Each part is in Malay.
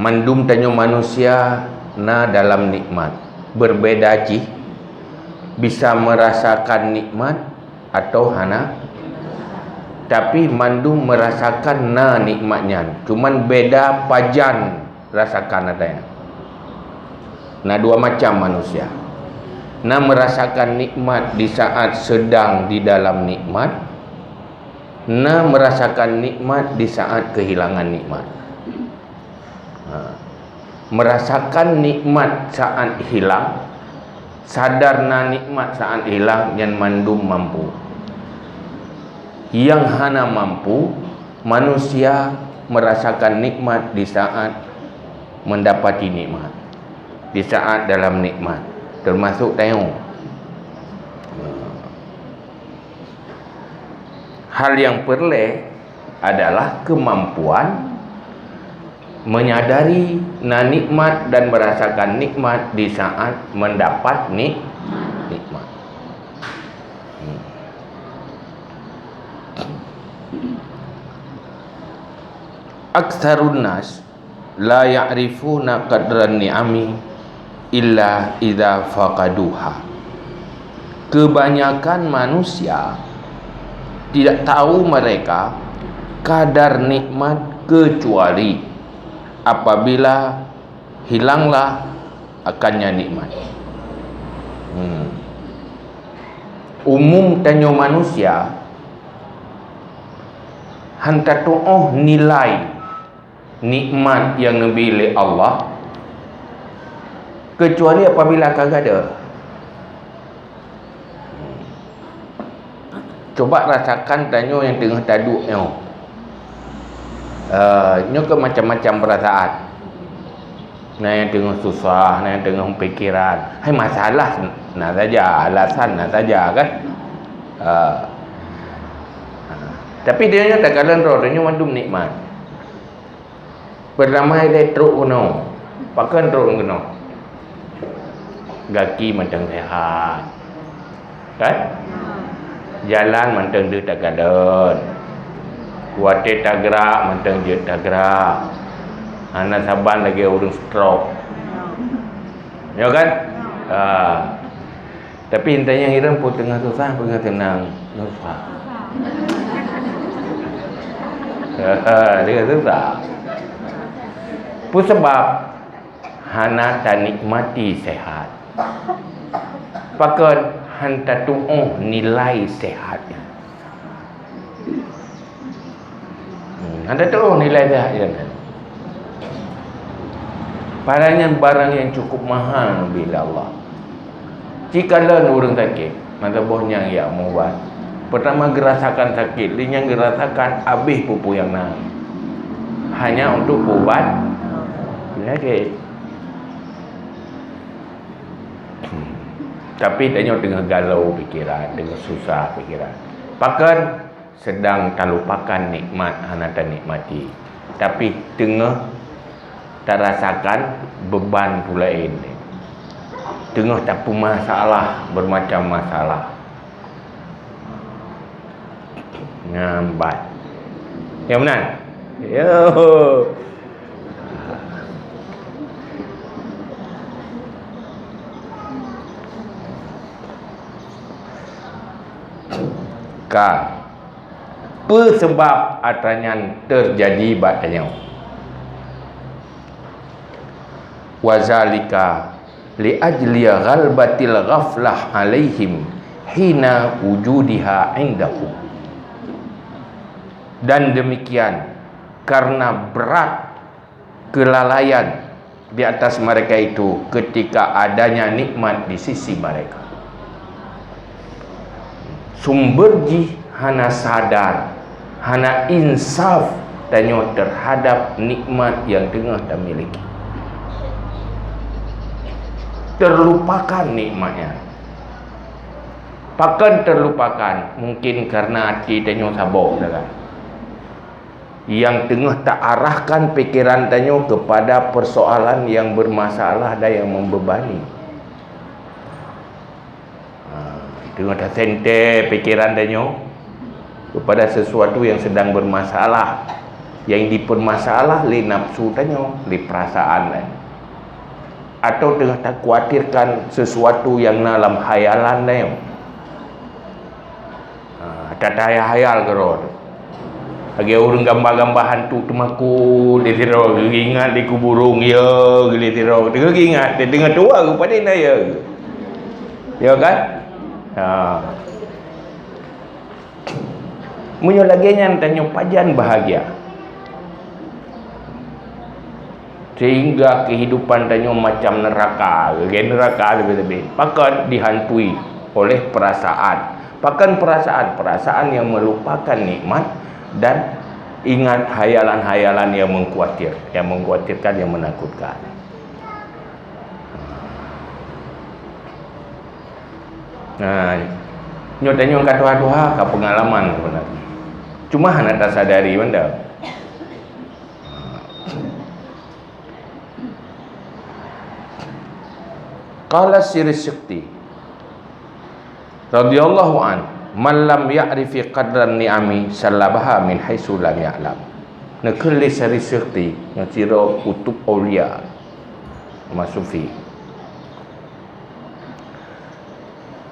mandum tanyo manusia na dalam nikmat. Berbeda cih, bisa merasakan nikmat atau hana, tapi mandum merasakan na nikmatnya, cuman beda pajan rasakan adanya. Nah, dua macam manusia. Nah, merasakan nikmat di saat sedang di dalam nikmat, nah merasakan nikmat di saat kehilangan nikmat. Merasakan nikmat saat hilang, sadar na nikmat saat hilang, yang mandum mampu. Yang hana mampu, manusia merasakan nikmat di saat mendapati nikmat, di saat dalam nikmat, termasuk tengok. Hal yang perlu adalah kemampuan menyadari na nikmat dan merasakan nikmat di saat mendapat nikmat. Aktsarun nas la ya'rifuna qadran ni'ami illa idza faqaduha. Kebanyakan manusia tidak tahu mereka kadar nikmat kecuali apabila hilanglah akannya nikmat. Umum tanyo manusia hantar to'oh nilai nikmat yang diberi Allah kecuali apabila kagak ada. Coba rasakan tanyo yang tengah taduk nyo. Nyo ke macam-macam perasaan. Nah, yang tengah susah, nah yang tengah pikiran. Hai, masalah nah saja, alasan nah saja kan. Tapi dia tak kalan roh, dia mandum nikmat. Pertama dia teruk kuno. Pakan teruk kuno. Gaki macam sehat. Kan? Jalan macam dia tak kalan. Kuatir tak gerak macam dia tak gerak. Anak saban lagi orang stroke. Ya kan? Tapi intanya hiram pun tengah susah, tengah tenang. Susah. Dia susah. Pun sebab hana tak nikmati sehat. Pakai hantar tu'uh nilai sehatnya. Hantar tu'uh nilai sehatnya. Barang yang cukup mahal bila Allah. Jika orang sakit, maka bohnya yang mau buat. Pertama gerasakan sakit, dia gerasakan habis pupu yang nak. Hanya untuk ubat penyakit. Tapi tanya dengan galau pikiran, dengan susah pikiran. Bahkan sedang tak lupakan nikmat hana tak nikmati. Tapi tengah tak rasakan beban pula ini. Tengah tak pun masalah, bermacam masalah. Ngambat. Yang benar? Yo. Sebab atanya terjadi badanya. Wazalika li ajli ghalbatil ghaflah alaihim hina wujudiha indahu. Dan demikian karena berat kelalaian di atas mereka itu ketika adanya nikmat di sisi mereka. Sumberji hana sadar, hana insaf tanyo terhadap nikmat yang tengah dah miliki. Terlupakan nikmatnya. Pakan terlupakan mungkin karena hati tanyo sabok dah kan. Yang tengah tak arahkan pikiran tanyo kepada persoalan yang bermasalah dan yang membebani. Tengah tak senter pikiran tanyo kepada sesuatu yang sedang bermasalah, Yang dipermasalah li nafsu tanya, li perasaan lah. Atau tengah tak khawatirkan sesuatu yang dalam hayalan tanya. Tak hayal ke roh. Lagi orang gambar-gambar hantu temaku dia tiro ingat di kuburung ya geli tiro dia ingat dia dengar tua kepada dia ya kan munyo lagi nya tanya pajan bahagia sehingga kehidupan tanya macam neraka lebih-lebih bahkan dihantui oleh perasaan bahkan perasaan yang melupakan nikmat dan ingat hayalan-hayalan yang mengkhawatirkan, yang menakutkan. Nah, nyotanya kata Tuhan ke pengalaman sebenarnya. Cuma hanya tak sadari benda. Qala Siri Syukti radhiyallahu an man lam ya'rifi qadran ni'ami sallabaha min haitsu lam ya'lam. Nakuli Siri Syukti yang ciro kutub aulia masufi.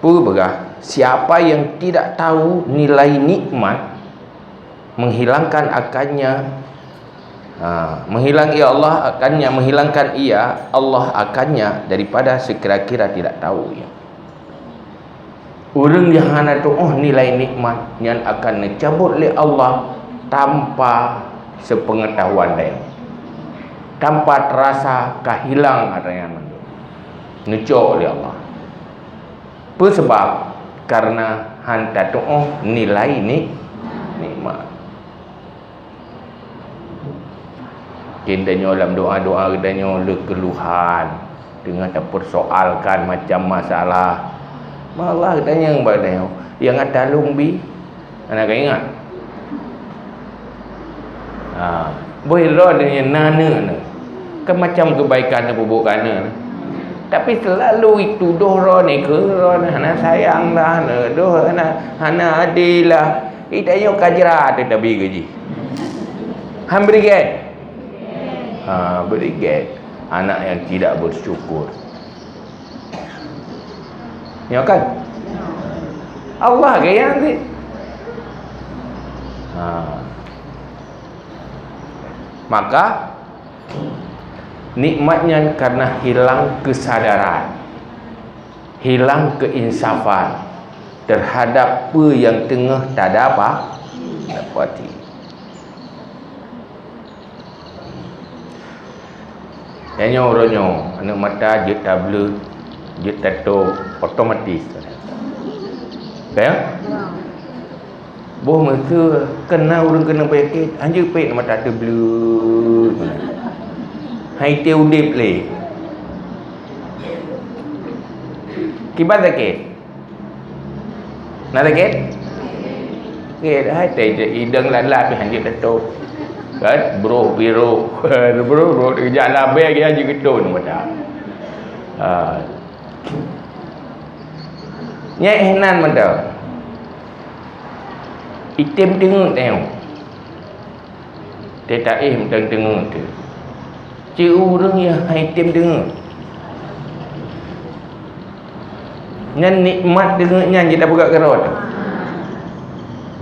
Purba siapa yang tidak tahu nilai nikmat menghilangkan akannya menghilangkan ia Allah akannya daripada sekira-kira tidak tahu ya. Orang yang hana tu nilai nikmat yang akan dicabut oleh Allah tanpa sepengetahuan dia, tanpa terasa kehilang adanya ngecok oleh Allah. Apa sebab? Karena hanta tu nilai nikmat. Kendanya dalam doa-doa kendanya le keluhan dengan terpersoalkan macam masalah. Malah katanya yang ada lumbi anak ingat boleh roh dengan nana kan macam kebaikan dan keburukan tapi selalu itu doh ni ke roh hana sayang lah doh hana adil lah itanya kajra ada tabi gaji hamberiget beriget anak yang tidak bersyukur. Ya kan? Allah ke yang ni. Maka nikmatnya karena hilang kesadaran, hilang keinsafan terhadap apa yang tengah tak ada apa dapati. Yang orangnya anak mata je tablet je tato otomatis ya boh masa kena orang kena penyakit hanya pek mata ada blur hai teu dip le kibat sakit nak sakit ke hai teh hidung lalat hanya tato kan bro biro bro jalan be hanya ketun mata nhẹ nan mà đâu item đứng đèo để ta em đứng chịu đứng như hay item đứng nyan nikmat dengan nyan kita buka kerot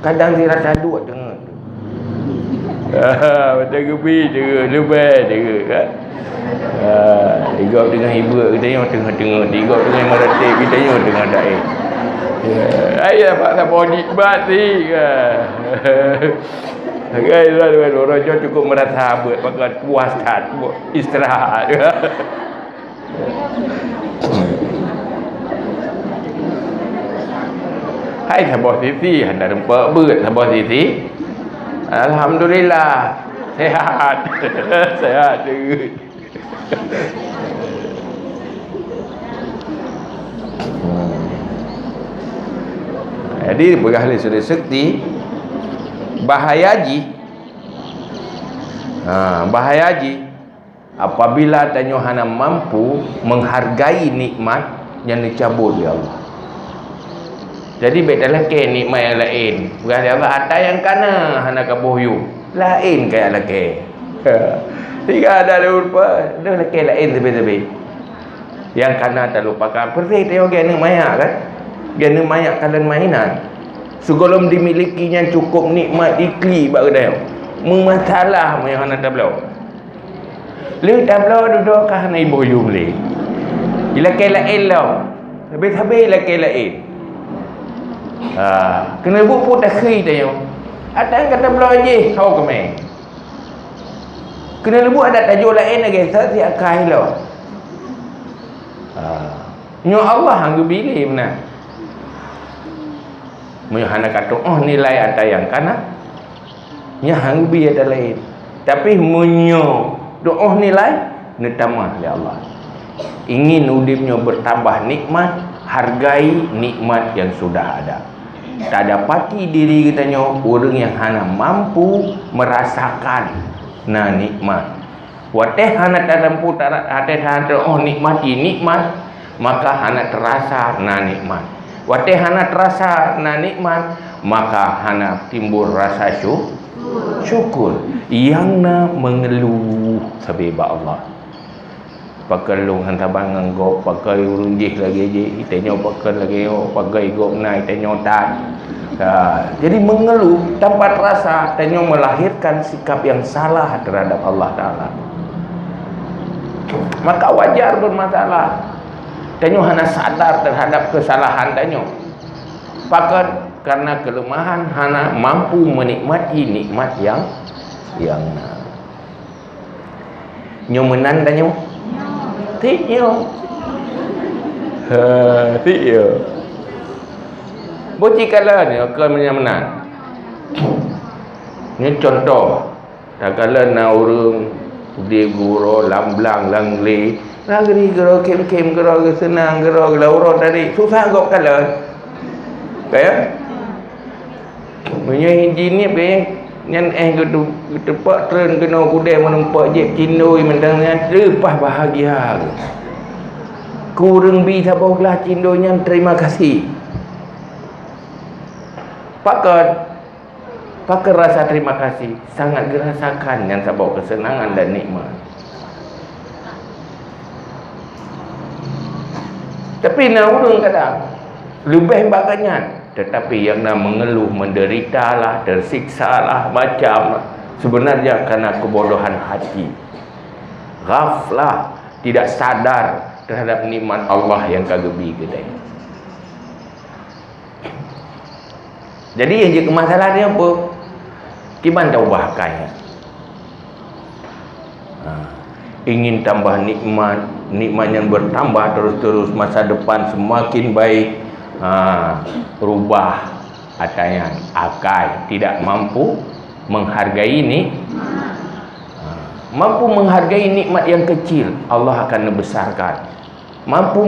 kadang dirasa dua dengan betul gebi dengan lebih dengan kan digop dengan ibu kita yang tengah-tengah digop dengan merati kita yang tengah daik ayah pak tak boleh nikmat ni kan orang cukup merasa buat pakai puas hati buat istirahat hai sabar sisi hendak rempak berat sabar sisi alhamdulillah sehat sehat juga. Jadi berahli sudah sekti bahayaji bahayaji apabila tanya hana mampu menghargai nikmat yang dicabut oleh Allah. Jadi bedalah ke nikmat yang lain bukan Allah ada yang kana hana kabohyu Lain kayak laki. Tiga ada lupa. Dia laki lain tepi-tepi. Yang kanan tak lupakan. Pergi tengok gana mayak kan. Gana mayak kalian mainan. Sebelum dimilikinya cukup nikmat ikli baru dah. Memasalah yang anak tablau. Lu tablau duduk ke hana ibu you boleh. Laki lain lah. Habis-habis laki lain. Kena buku tak kiri tengok. Ada kata belah je kau kemai. Kena lebu ada tajuk lain lagi saya akai lo. Nyo Allah hang pilih benar. Mu hana kata nilai ada yang kana. Nya hang bi ada lain. Tapi munyo doa nilai netamah oleh Allah. Ingin udipnya bertambah nikmat, hargai nikmat yang sudah ada. Tak dapati diri kitanya orang yang hana mampu merasakan nikmat. Wateh hana tak mampu nikmati nikmat, maka hana terasa nikmat. Wateh hana terasa nikmat, maka hana timbul rasa syukur. Yang mengeluh sebab Allah. Pakai long hantar bangang go, pakai urunjih lagi je, tanya pakai lagi pakai go naik tanya tak. Jadi mengeluh tanpa terasa, tanya melahirkan sikap yang salah terhadap Allah Taala. Maka wajar bermasalah. Tanya hana sadar terhadap kesalahan tanya. Pakai karena kelemahan hana mampu menikmati nikmat yang nyomenan tanya. Tiyo. Tiyo. Bocik kala ni akan menyamenan. Ni contoh. Tak kala na urang di guru lamblang langli, lagri gero kem gero senang gero lauro tadi susah gok kala. Kaya? Punya engineer be nyan gitu tepak tren kena kudai menumpak je cindoi mendangan lepas bahagia. Kurang bi saboglah cindonya terima kasih. Pakai rasa terima kasih sangat dirasakan yang sabok kesenangan dan nikmat. Tapi nak urang kadang lebih bagainya, tetapi yang nak mengeluh, menderitalah, tersiksalah macam sebenarnya karena kebodohan hati, ghaflah, tidak sadar terhadap nikmat Allah yang kagebi kedai. Jadi yang jadi masalah ni apa? Kiman tahu bahakanya. Ingin tambah nikmat, nikmat yang bertambah terus-terus, masa depan semakin baik. Rubah atanya akai, tidak mampu menghargai ini. Mampu menghargai nikmat yang kecil, Allah akan membesarkan. Mampu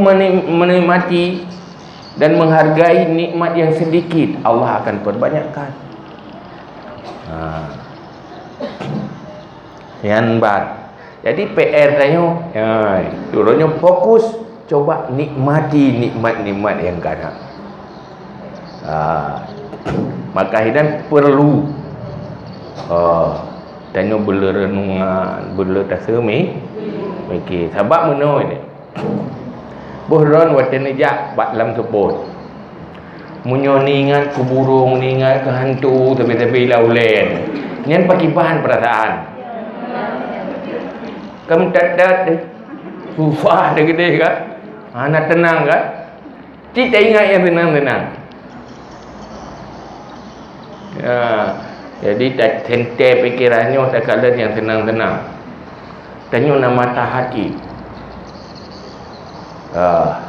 menikmati dan menghargai nikmat yang sedikit, Allah akan perbanyakkan. Yang bat. Jadi PR tanya, turunnya fokus coba nikmati nikmat-nikmat yang ada. Maka hidan perlu tanya bela renungan, bela tasemi. Okey, sebab meno ini. Bohron watan nejak bat lam sepot. Munyo ni ingat ku burung, ni ingat ke hantu, tapi laulen. Nyan pakai bahan perasaan. Kamu tak susah dah gede kan? Nak tenang kan? Kita ingat yang tenang-tenang. Jadi tak tentu pikirannya tak kala yang tenang-tenang. Tanya nama mata hati.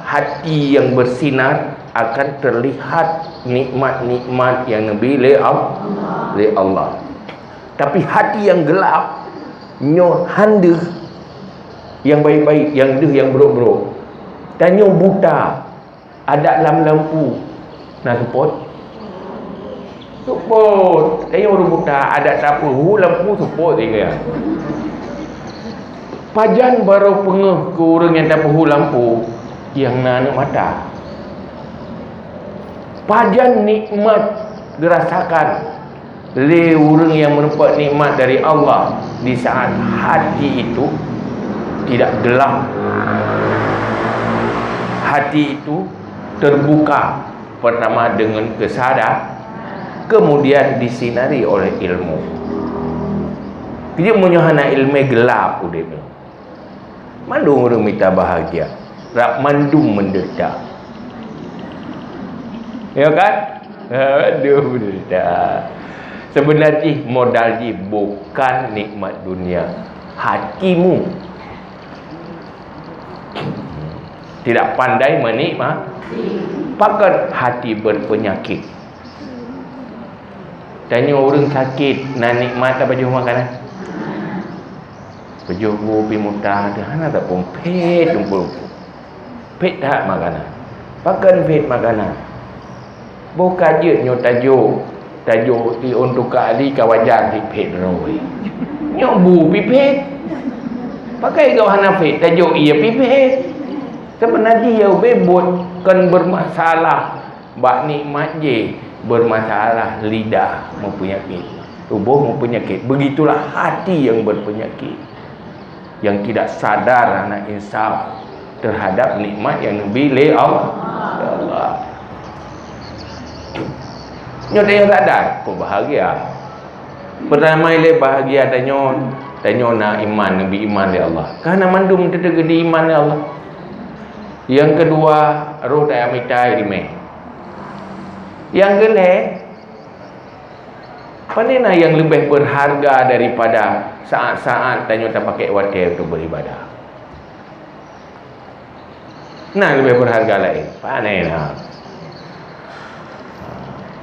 Hati yang bersinar akan terlihat nikmat-nikmat yang Nabi oleh Allah. Tapi hati yang gelap, nyo handa yang baik-baik, yang deh yang buruk-buruk. Tanya buta, ada lampu nak support. Tanya orang buta, ada siapa lampu support dia. Pajan baru pengeh ke orang yang tak pahu lampu yang nak mata. Pajan nikmat dirasakan Le orang yang mendapat nikmat dari Allah di saat hati itu tidak gelap. Hati itu terbuka pertama dengan kesadaran, kemudian disinari oleh ilmu. Dia menyohana ilmu gelap udip. Mandung orang minta bahagia, rak mandung menderita. Ya kan? Aduh menderita. Sebenarnya modal ni bukan nikmat dunia, hatimu tidak pandai menikmati, pakat hati berpenyakit. Tanya orang sakit nak nikmat apa jauh makanan? Pejuh pi mutah dah ana tak pun pet tumpul. Pet tak makanan. Pakan pet makanan. Bukan je nyo tajuk ti untuk kali kawajan di pet roi. Nyobu pi pet. Pakai kau hana pet tajuk ia pi pet. Sebenarnya dia bebot kan bermasalah. Bak nikmat je bermasalah lidah mempenyakit, tubuh mempenyakit. Begitulah hati yang berpenyakit, yang tidak sadar anak insaf terhadap nikmat yang diberi Allah. Ya Allah. Nyoda yang sadar, kau bahagia. Pertama ile bahagia tanyo na iman nabi iman di Allah. Karena mandum tergedi iman di Allah. Yang kedua, roh dan amita ilmu. Yang kedua, mana yang lebih berharga daripada saat-saat tanyo tak pakai wadah untuk beribadah? Nah, lebih berharga lain. Mana?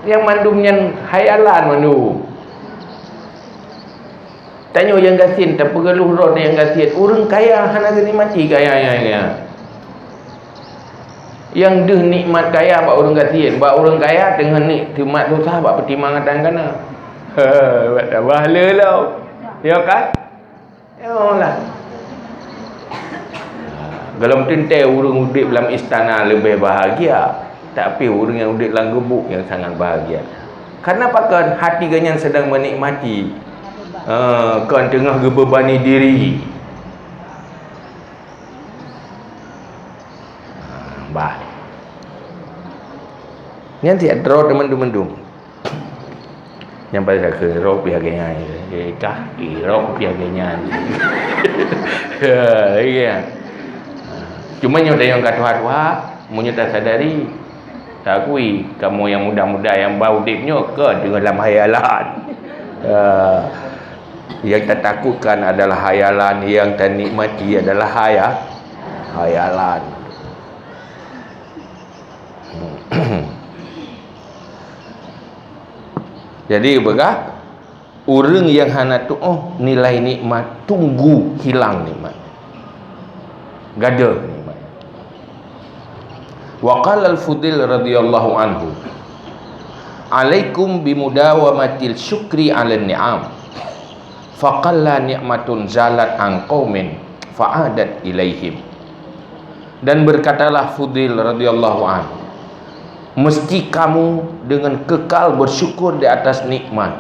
Yang mandumnya hayalan mandu. Tanyo yang gasin tak perlu roh yang gasin. Orang kaya hana geni mati kaya. Yang deh nikmat kaya bak orang gasin, bak orang kaya dengan nikmat susah bak pertimbangan kana. Buat tak bahala lah. Ya kan? Ya lah. Kalau tentu orang udik dalam istana lebih bahagia, tapi orang yang udik dalam gubuk yang sangat bahagia. Karena pakan hati ganyan sedang menikmati, kan tengah gebebani diri. Bah. Nanti ada teman-teman. Yang pada ke roh pihaknya kah roh pihaknya ya. Cuma nyoda yang kata munyo tak sadari tak akui kamu yang muda-muda yang bau dipnya ke dengan dalam hayalan. Yang tak takutkan adalah hayalan, yang tak nikmati adalah hayalan. Jadi begah orang yang hana tu nilai nikmat tunggu hilang nikmat. Gada nikmat. Wa qala al-Fudail radhiyallahu anhu, "Alaikum bimudawamatil syukri 'alan ni'am. Faqalla ni'matun zalat an qaumin fa'adat ilaihim." Dan berkatalah Fudail radhiyallahu anhu, mesti kamu dengan kekal bersyukur di atas nikmat,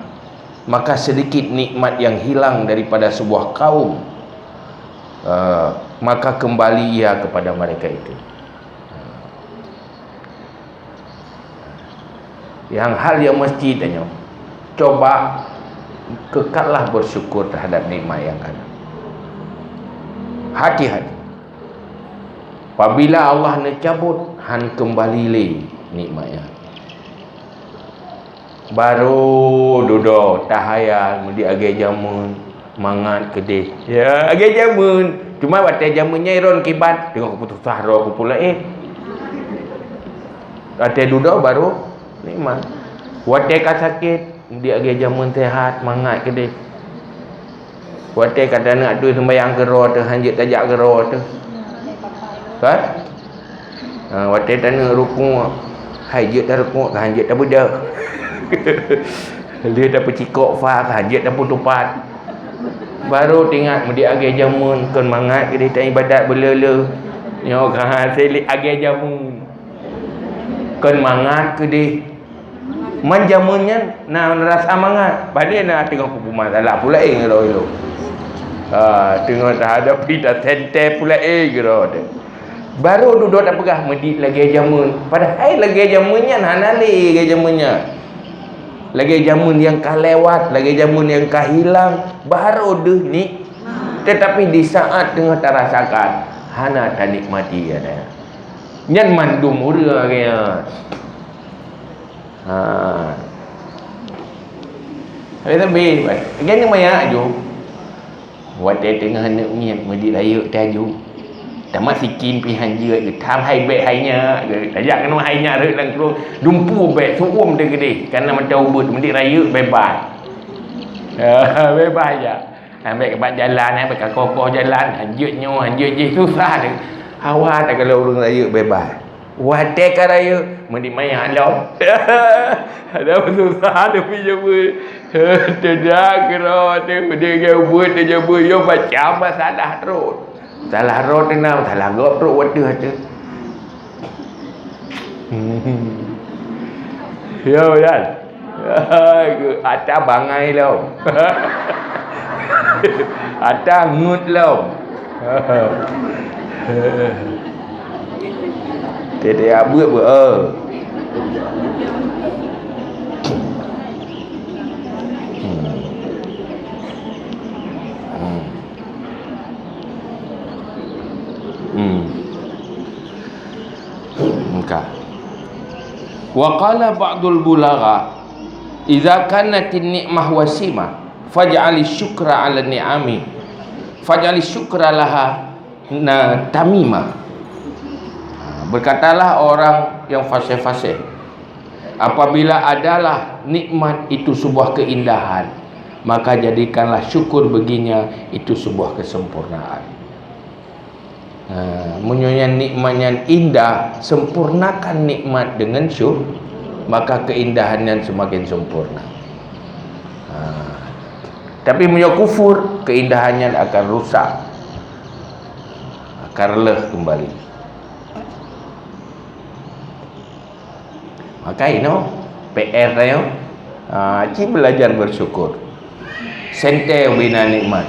maka sedikit nikmat yang hilang daripada sebuah kaum, maka kembali ia kepada mereka itu. Yang hal yang mesti tanya, coba kekallah bersyukur terhadap nikmat yang ada. Hati-hati. Apabila Allah nak cabut, han kembali le nikmatnya. Baru duduk tahayal di agai jamun mangat kedih. Ya, agai jamun. Cuma batai jamunnya iron kibat tengok keputus sahra aku pula Batai duduk baru nikmat. Watai ka sakit di agai jamun sehat mangat kedih. Watai kata nak tu sembahyang gero tu hanjit tajak gero tu. Kan? Watai tanya rukuk hajat dah rukuk hajat dah budak. Dia dah percikok fa hajat dah putupat. Baru tengok mudi agai jamun kon mangat ke dia tak ibadat belele. Nyo kan selik agai jamun. Kon mangat ke dia. Manjamunya nak rasa mangat. Balik nak tengok masalah pula gitu. Tengok hadapi dah tente pula gitu. Baru duduk tak pegah medit lagi jamun. Padahal lagi jamunnya hanali lagi jamunnya. Lagi jamun yang kah lewat, lagi jamun yang kah hilang, baru deh ni. Tetapi di saat tengah terasakan, hana tak nikmati ada. Nyan mandum urang kaya. Tapi gani maya aju. Buat tengah nak niat medit raya taju. Tamat sikin pihan je tham hai bet hainya. Ajak kena hainya rek lang keluar. Dumpu bet suum dia gede. Karena macam ubut medit raya bebas. Bebas aja. Ambil ke jalan, ambil ke kokoh jalan, hanjut je susah dia. Awak tak kalau urang raya bebas. Wadai kan raya mesti main halau. Ada susah ada pinjam. Tidak kira dia buat dia buat yo macam salah terus. Salah road tenang, salah gop terus wadah tu. Yo kan. Ada bangai lo. Ada ngut lo. Dia buat wa qala ba'dul bulagha idza kanat an-ni'mah wasimah faj'al syukra 'ala ni'ami faj'al syukra laha tamimah. Berkatalah orang yang fasih-fasih, apabila adalah nikmat itu sebuah keindahan, maka jadikanlah syukur baginya itu sebuah kesempurnaan. Menyonya nikmatnya indah, sempurnakan nikmat dengan syukur, maka keindahannya semakin sempurna. Tapi menyonya kufur, keindahannya akan rusak, akan releh kembali. Maka ini PR saya cik belajar bersyukur. Sente bina nikmat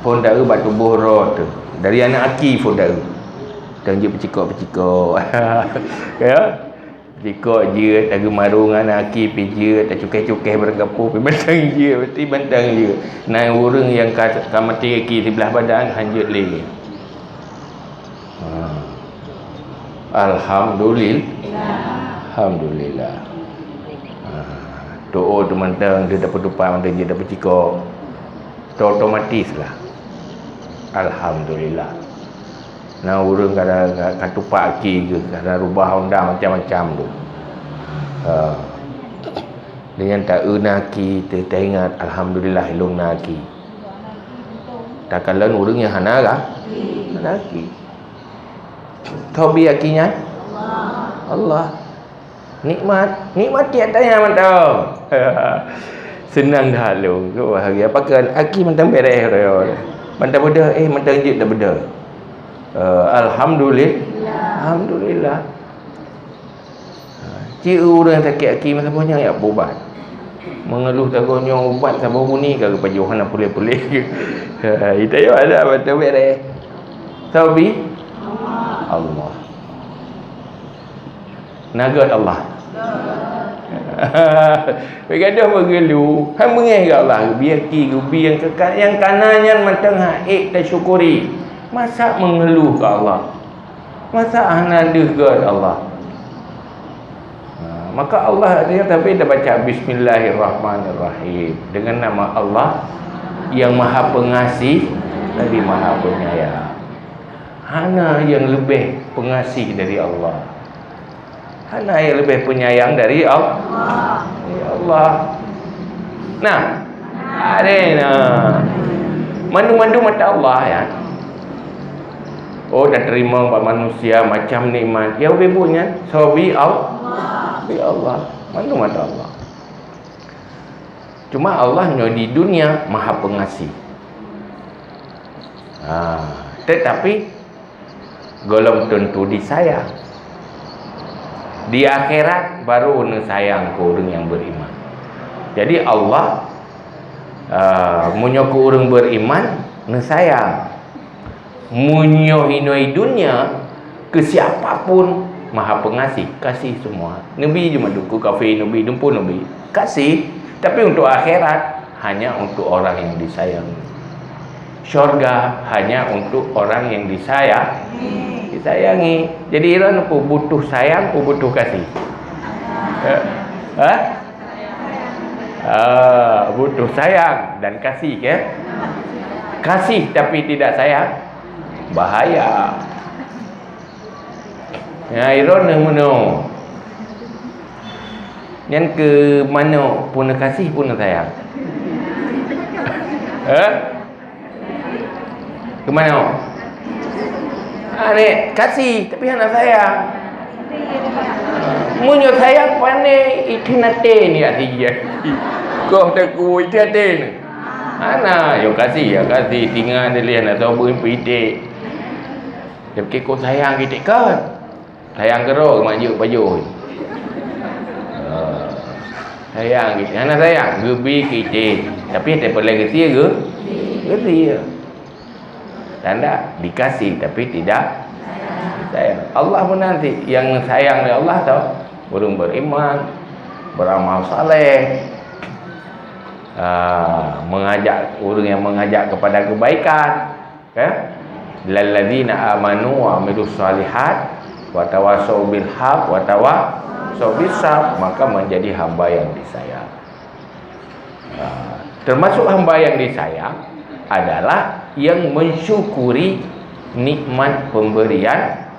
pun dah batu bohro tu dari anak aki pun dah tunjuk pecikok ya pecikok je tak gemarung anak aki peje tak cukai-cukai bergapo bentang je mesti bentang je nai urang yang kamati aki di belah badan hanjut lagi. Alhamdulillah. Doa tu mentang dia dapat dupa mentang dia dapat cikok. Otomatis lah. Alhamdulillah. Nah urang kada katupak aki ke, kada rubah undang macam-macam tu. Dengan tak unaki kita ingat alhamdulillah ilung naki. Tak kalan urang yang hanaga. Naki. Tobi akinya Allah. Nikmat tiada-tiada mantap. Senang dah lu. Bahagia pakai aki mentang beres raya. Mentang beda mentang je dah beda. Alhamdulillah. Cik orang sakit aki masa banyak ya ubat. Mengeluh takutnya ubat sabar muni ke pajuhan boleh-boleh. Itu ya ada mentang beres. Tabi Allah. Nagat Allah. Bergaduh mengeluh, hang mengeh ke Allah, biar ki gubi yang kanannya macam haik tak syukuri. Masa mengeluh ke Allah? Masa ananda ke Allah? Maka Allah dia tapi dah baca bismillahirrahmanirrahim dengan nama Allah yang Maha Pengasih lagi Maha Penyayang. Hana yang lebih pengasih dari Allah. Hana yang lebih penyayang dari Allah. Ya Allah. Nah, ada mandu-mandu mata Allah ya. Oh, dah terima manusia macam nikmat. Ya bebunya, sabi Allah. Ya Allah, mandu mata Allah. Cuma Allah di dunia Maha Pengasih. Tetapi golong tentu disayang. Di akhirat baru ne sayang ke orang yang beriman. Jadi Allah munyo ke orang beriman ne sayang. Munyo hinoi dunia ke siapapun Maha Pengasih, kasih semua. Nabi cuma duku kafir, Nabi dumpu Nabi kasih, tapi untuk akhirat hanya untuk orang yang disayang. Syurga hanya untuk orang yang disayangi. Jadi iran pun butuh sayang, pun butuh kasih. Butuh sayang dan kasih ke? Kasih tapi tidak sayang bahaya. Ya iran mana? Yang ke mana pun kasih pun sayang. Ke mana? Ni kasih tapi anak sayang. Munyo sayang pandai itinate ni dia. Kau tak ku itinate ni. Ana yo kasih tinggal dia nak tahu piti. Tapi kau sayang kita kan. Sayang kerok maju baju. Sayang kita. Anak sayang gebi kita. Tapi tak boleh ketia ke? Ketia. Tanda dikasih tapi tidak sayang. Allah pun nanti yang sayang oleh Allah tahu, orang beriman, beramal saleh, mengajak orang yang mengajak kepada kebaikan, lalladzina amanu wa amilus shalihat wa tawassaw bil haq wa tawassaw bis sabr, maka menjadi hamba yang disayang. Termasuk hamba yang disayang adalah yang mensyukuri nikmat pemberian.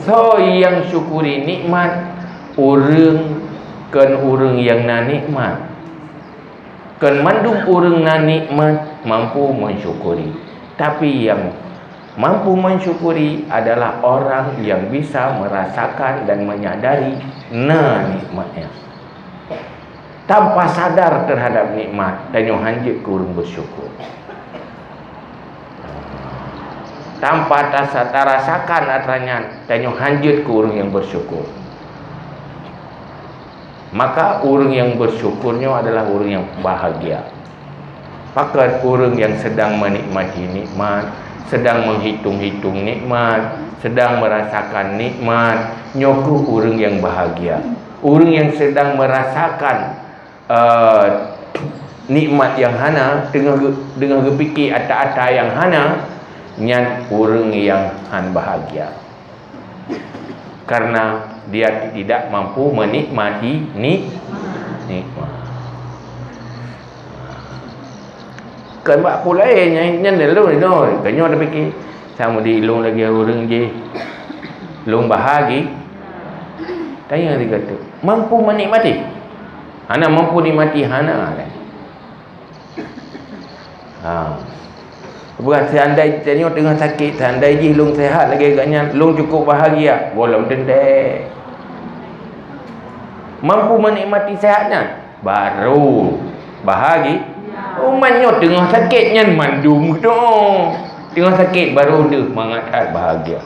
So yang syukuri nikmat orang yang na nikmat, kan mandum orang na nikmat mampu mensyukuri. Tapi yang mampu mensyukuri adalah orang yang bisa merasakan dan menyadari na nikmatnya tanpa sadar terhadap nikmat dan yang hanjit ke orang bersyukur. Tanpa rasakan atranya dan yang hanjut ke orang yang bersyukur. Maka orang yang bersyukurnya adalah orang yang bahagia. Maka orang yang sedang menikmati nikmat, sedang menghitung-hitung nikmat, sedang merasakan nikmat, nyoku orang yang bahagia. Orang yang sedang merasakan nikmat yang hana, dengan berfikir ata-ata yang hana, nyan orang yang bahagia karena dia tidak mampu menikmati nikmat. Kan buat pula nyan lalu no kanyo ada fikir sama di long lagi orang je long bahagia. Tanya dia kata mampu menikmati, ana mampu nikmati hana lah. Bukan seandai tengok tengah sakit, seandai je long sehat lagi agaknya, long cukup bahagia, walau dendek. Mampu menikmati sehatnya, baru bahagia. Umatnya tengah sakitnya mandum tu. Tengah sakit baru dia mengatakan bahagia.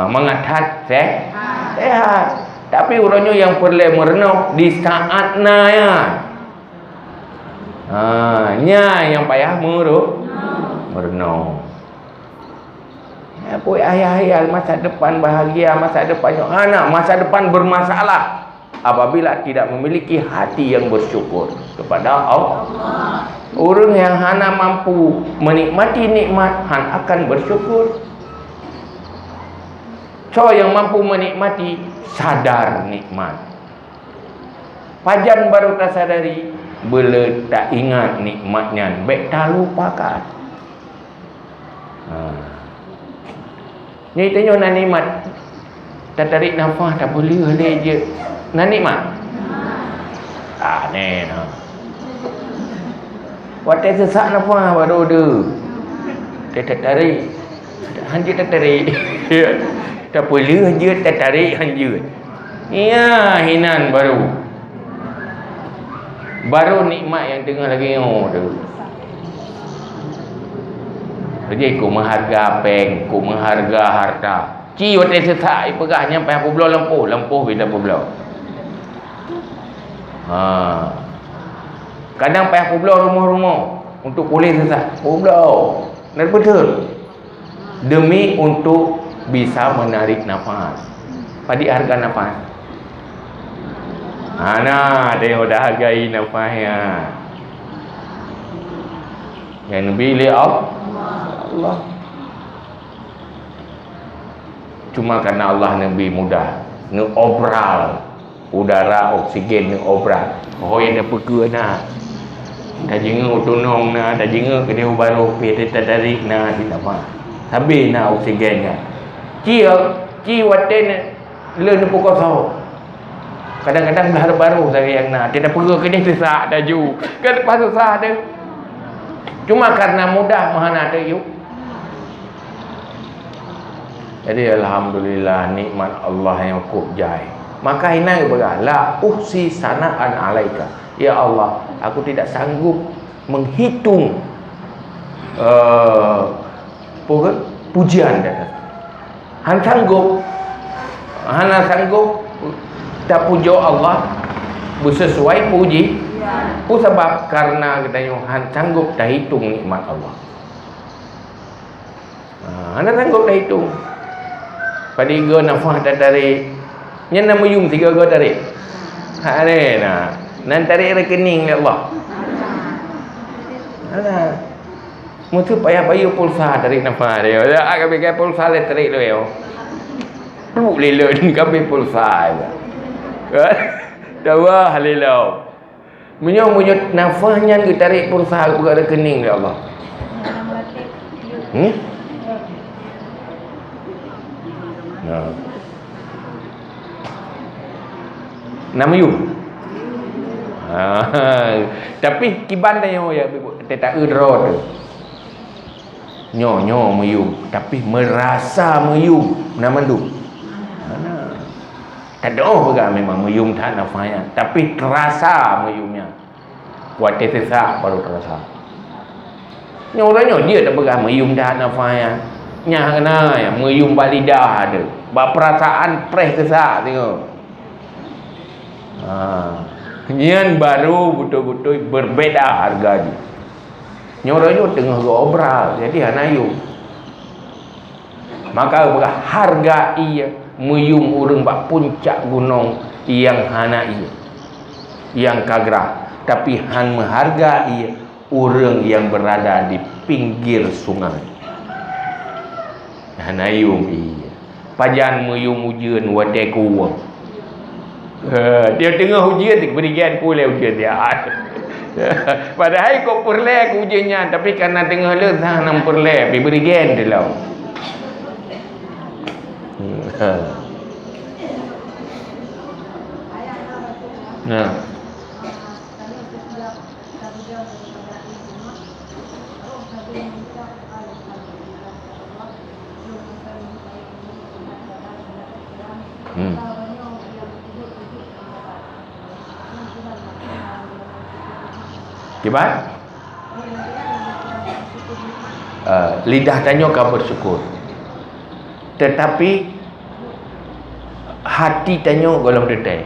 Mengatakan sehat. Tapi orangnya yang perlu merenung di saat ya. Yang payah merenung. Apa ayah-ayah masa depan bahagia, masa depannya anak, masa depan bermasalah apabila tidak memiliki hati yang bersyukur kepada Allah. Orang yang hana mampu menikmati nikmat akan bersyukur. So yang mampu menikmati sadar nikmat. Pajan baru tak sadari, bila tak ingat nikmatnya, baik tak lupakan. Ni tengok nak nikmat, tak tarik nafas tak boleh je. Nak nikmat? Ni nah. Waktu sesak nafas baru dia tak tarik. Hanjut tak tarik. Tak boleh hanjut tak tarik hanjut. Ya, hinan baru nikmat yang tengah lagi tu. Jadi ku mengharga peng, ku mengharga harta. Ci hotel sesak pegah nyampai apa belah lampu bila apa belah. Kadang payah apa belah rumah-rumah untuk boleh sesak. Apa belah. Dan betul. Demi untuk bisa menarik nafas. Pada harga nafas. Nah, dia dah hargai nafasnya. Yang Nabi lihat Allah. Cuma karena Allah Nabi mudah ngeobral udara oksigen ngeobral. Oh yang dah peka nak. Dah jenguk tunong nak, dah jenguk ke dia baru pergi tarik nak tidak apa. Habis nak oksigen kan. Ci waten le ne pokok sau. Kadang-kadang dah baru saya yang nak. Dia dah peka ke dia sesak dah ju. Kan lepas susah dia. Cuma karena mudah mahana ada yuk. Jadi alhamdulillah nikmat Allah yang cukup jai. Maka ini berkata, la uhsi sana'an alaika. Ya Allah, aku tidak sanggup menghitung pujian dia. Han sanggup tak puja Allah bersesuai puji. Sebab karena katanya han sanggup dah hitung nikmat Allah. Han sanggup dah hitung. Pada tiga nafas dah tarik. Yang nama yung tiga go tarik. Ada nah. Nan tarik rekening ya Allah. Ada. Mesti payah bayar pulsa tarik nafas dia. Dah kami kai pulsa le tarik tu yo. Perlu lele kami pulsa ya. Dawa halilau. Munyok nafasnya ke tarik pulsa buka rekening ya Allah. Nama you. Tapi kiban dia ya tak udra tu. Nyo meyu tapi merasa meyu nama tu. Mana? Tak ada juga memang meyum tak nafasnya, tapi terasa meyumnya. Buat sesak baru terasa. Nyo dia tak pegang meyum tak nafasnya. Nya kena ya meyum balidah ada. Ba perasaan preh sesak tengok. Nyian baru betul-betul berbeza harganya. Nyoronyo tengah obral jadi hanayu. Maka harga ia meyum urang bak puncak gunung yang hana ia. Yang kagrah, tapi han menghargai urang yang berada di pinggir sungai. Hanayum ia. Pajan meyum ujian wadai kuwang. Dia tengah ujian berikan pula ujian dia. Padahal kau perle ujiannya, tapi karena tengah lezah nam perle berikan dia lah. Nah. Kibat? Lidah tanya kau bersyukur. Tetapi hati tanya golong detai.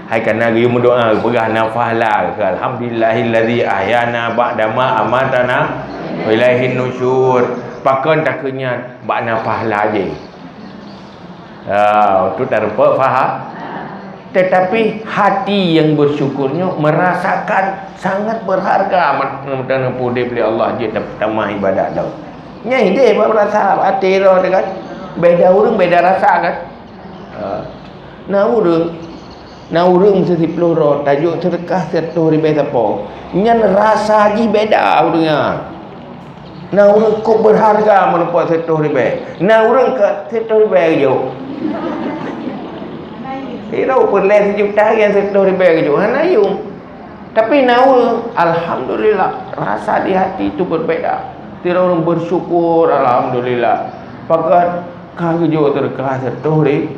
Hai kana you mendoa berah nafas lah. Alhamdulillahillazi ahyana ba'da ma amatana wa ilaihin nusyur. Pakon tak kenyat bak nafas lah je. Tu tak rupa faham. Tetapi hati yang bersyukurnya merasakan sangat berharga mendana pudi beli Allah je tamah ibadat dah. Nyai dia merasa hati ro dekat beda urang beda rasa kan. Na urang mesti 10 ro tajuk sedekah 100 ribu tapo. Nyan rasa ji beda urangnya. Na urang kok berharga menepuk 100 ribu. Na urang ke 100 ribu je. Irau perle sejuta yang 100 ribu je hanayung. Tapi nawa alhamdulillah rasa di hati itu berbeza. Tidak orang bersyukur alhamdulillah. Pakat kagejo terkah 100 ribu.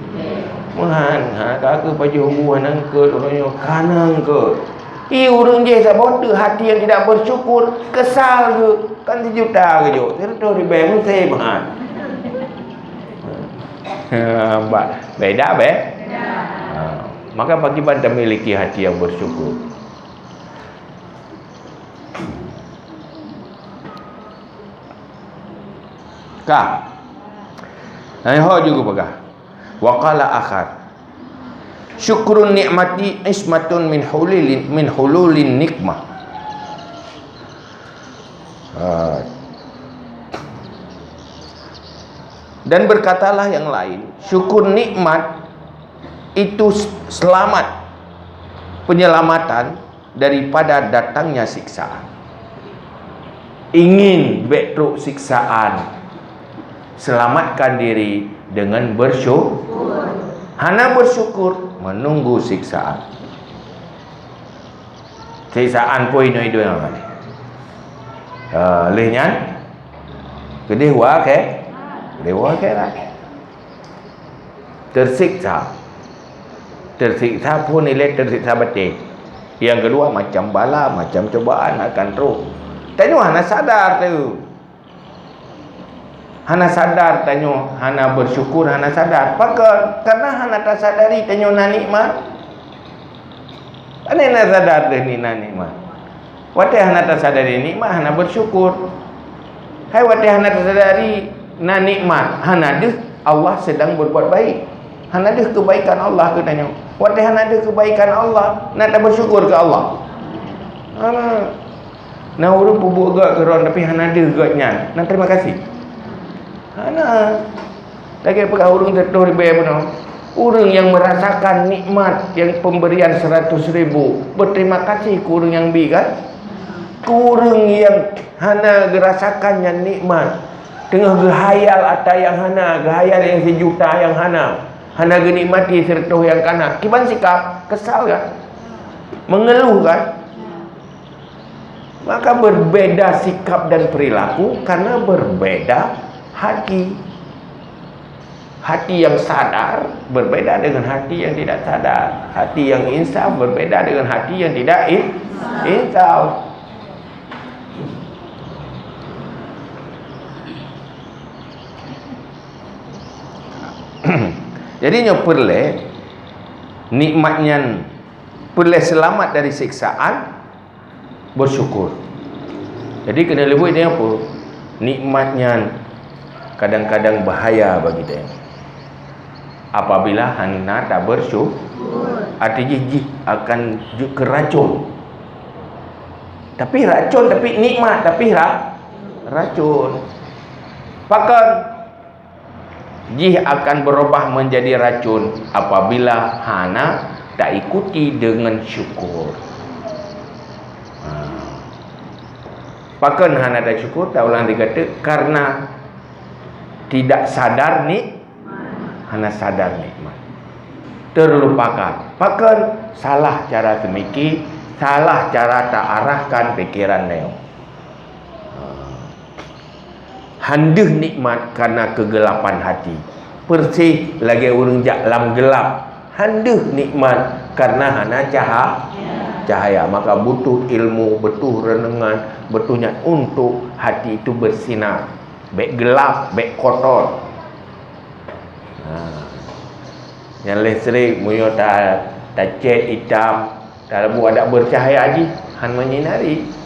Mahan kakak paju hubungan angkat orangnya kanang ke. Urang je sabote hati yang tidak bersyukur kesal ke kan 1 juta ke jo 100 ribu mesti mahan. Beda be? Maka bagi kita memiliki hati yang bersyukur. Ho juga pegah. Wa qala akhar. Syukrun ni'mati ismatun min hululin nikmah. Dan berkatalah yang lain, syukur nikmat itu selamat, penyelamatan daripada datangnya siksaan. Ingin betruk siksaan, selamatkan diri dengan bersyukur. Hana bersyukur, menunggu siksaan. Siksaan pun itu yang mana? Lehnya gede wa ke? Gede wa ke lah. Tersiksa pun nilai tersiksa betul. Yang kedua macam bala, macam cobaan akan terus. Tanya hana sadar tu. Hana sadar tanya, hana bersyukur, hana sadar. Maka karena hana tak sadari tanya na nikmat. Ane na sadar deh ni na nikmat. Wate hana tak sadari nikmat, hana bersyukur. Hai wate hana tak sadari na nikmat, hana deh Allah sedang berbuat baik. Hana deh kebaikan Allah ke tanya. Wate hana deh kebaikan Allah, nak tak bersyukur ke Allah. Nah urang pubuk gak keron tapi hana deh gaknya. Nak terima kasih. Hana lagi apakah urang tertuh ribai benar. Urang yang merasakan nikmat yang pemberian 100,000 berterima kasih ke urang yang bi kan. Kurang yang hana gerasakannya nikmat tengah gehayal atau yang hana gehayal yang sejuta yang hana genikmati serta yang kana kiban sikap kesal kan, mengeluh kan. Maka berbeda sikap dan perilaku karena berbeda hati. Hati yang sadar berbeda dengan hati yang tidak sadar. Hati yang insaf berbeda dengan hati yang tidak insaf. Jadinya perle nikmatnya, perle selamat dari siksaan, bersyukur. Jadi kena lebih dia apa? Nikmatnya kadang-kadang bahaya bagi dia. Apabila hana tak bersyukur, artinya akan keracun. Tapi racun, tapi nikmat, tapi racun. Bahkan jih akan berubah menjadi racun apabila hana tak ikuti dengan syukur. Bahkan hana tak syukur, tak ulang dikata karena tidak sadar hana sadar nikmat, terlupakan. Bahkan salah cara semiki, salah cara tak arahkan fikiran neo. Handeh nikmat karena kegelapan hati. Persih lagi urang dalam gelap. Handeh nikmat karena hana cahaya. Maka butuh ilmu, butuh renungan, butuhnya untuk hati itu bersinar. Baik gelap, baik kotor. Yang listrik muyo tak cat hitam, tak ada bercahaya lagi, han menyinari.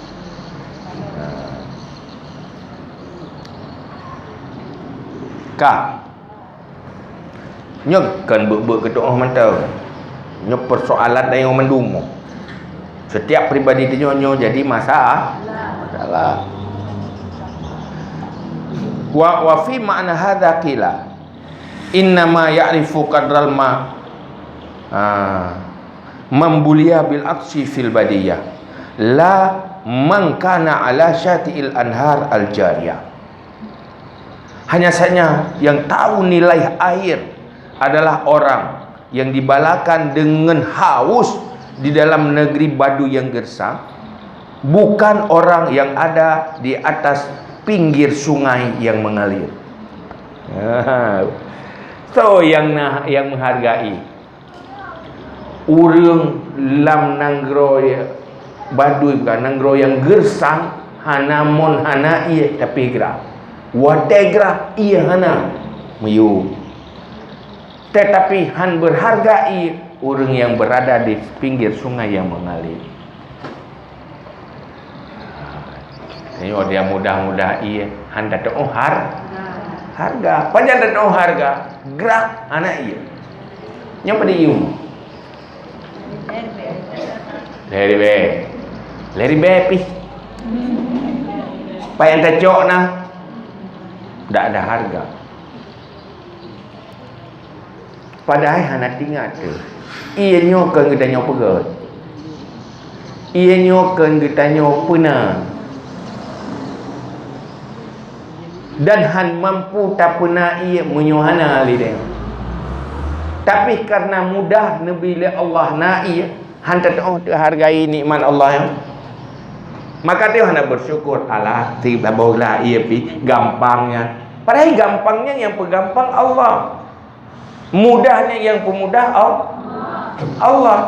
Nyok kan ber-ber kedoa mantau. Nyok persoalan dah yang mendumo. Setiap pribadi tu nyok jadi masalah. Wa fi ma'na hadza qila inna ma ya'rifu qadral ma mambulia bil aqsi fil badiyah la man kana ala syati'il anhar al jariyah. Hanya saja yang tahu nilai air adalah orang yang dibalakan dengan haus di dalam negeri badu yang gersang, bukan orang yang ada di atas pinggir sungai yang mengalir. So yang menghargai urang lam nanggro badu bukan nanggro yang gersang hana mon hana ia tapi gerak wategra ia hana meyu Tetapi han berhargai orang yang berada di pinggir sungai yang mengalir. Tengok dia mudah-mudah ia han datang harga. Panjang datang harga, gerak anak ia. Yang pada iu. Leri be pi. Payang tacok nah. Tak ada harga. Padahal hana tinggal tu. Ia nyokan kita nyopegat. Ia nyokan kita nyopena. Dan han mampu tak pernah ia menyohana ali dia. Tapi karena mudah Nabi Allah na'i han tak hargai nikmat Allah yang. Maka dia hendak bersyukur Allah tiba bola ia pi gampangnya. Padahal gampangnya yang pegampang Allah. Mudahnya yang pemudah Allah.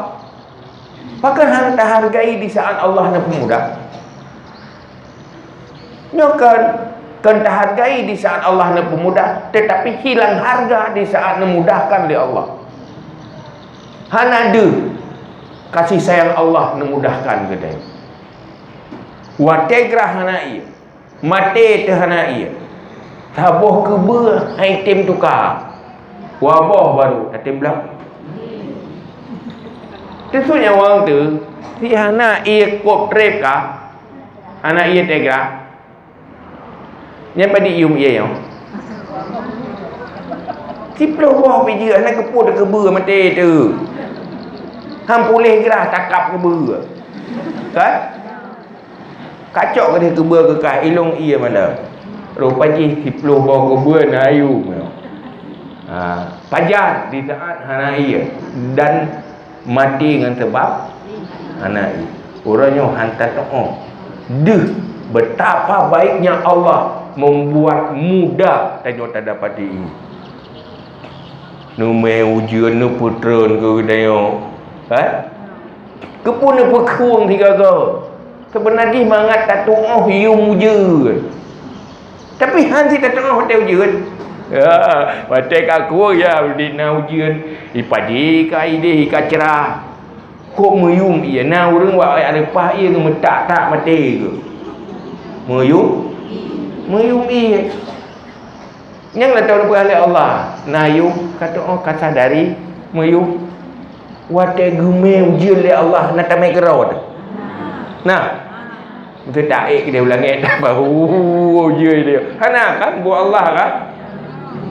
Maka han tak hargai di saat Allah nak pemudah. Nyokan kan tak hargai di saat Allah nak pemudah, tetapi hilang harga di saat memudahkan oleh Allah. Han ada kasih sayang Allah memudahkan ke dia. Wategrah hanai, mate te hanai. Taboh kebe item tukar. Wabah baru item belak. Tentunya orang tu si anak ia kop trip kah? Anak ia tegrah. Yang pada ium ia yang. Ciplo wah pergi anak keput kebe mate tu. Ham boleh gerah takap kebe. Kan? Kacok ke dia kebe ke kah ilung ia mana. Rupanya ciplo wah kebe na ayu. Pajar di saat hana ia dan mati dengan sebab hana ia. Orangnya hantar to'ong. Betapa baiknya Allah membuat mudah tanya tak dapat ini. Nu me ujian nu putron ke dayo. Kepun nu pekuang tiga ke. Sebenarnya mangat tak tuoh hiung je. Tapi han si tak tuoh hotel ujian. Ya, mate aku ya di na ujian ipadi ka ide ka cerah. Kok meyum ia na urang wa ada pah ia ke metak tak mate ke. Meyum ia. Yang lah tahu oleh Allah. Nayu kata kata dari meyum. Wate gume ujian oleh Allah nak tamai kerod. Nah. Betul tak dia ulang tak baru ujian dia. Hana kan buat Allah kan?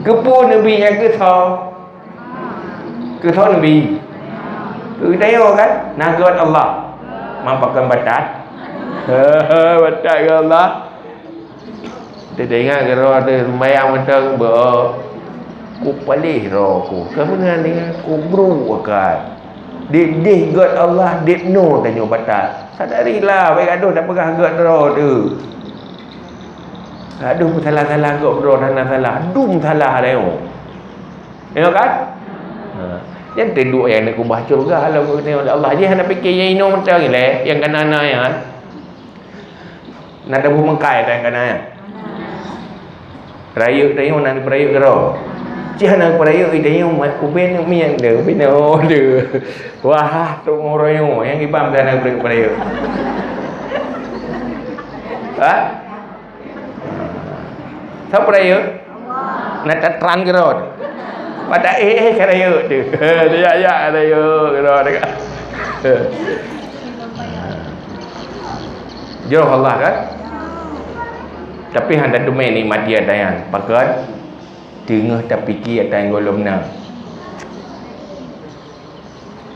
Kepu Nabi yang ketau. Ketau Nabi. Tu tayo kan? Nagat Allah. Mampakan batat. Batat ke Allah. Dia dengar kalau ada mayang mentang ku palih roh kamu dengan ku bro akan deh God Allah deh no tanya batal sadarilah baik aduh tak pegah God roh tu aduh salah God roh dan salah dum salah dia tengok kan yang tenduk yang nak ku baca juga kalau ku tengok Allah je hendak fikir yang ino mentang ni yang kanan ya nak tabu mengkai yang kanan perayuk tanya nak perayuk ke roh. Cih nak perayuk tanya uben mi yang de uben de. Wah, tu orang yang ibam dah nak perayuk. Siapa perayuk? Nak tatran ke roh. Pada perayuk tu. Ya perayuk ke roh dekat. Jauh Allah kan? Tapi hendak domain ni mati ada yang pakai tengah tak fikir ada yang golomna.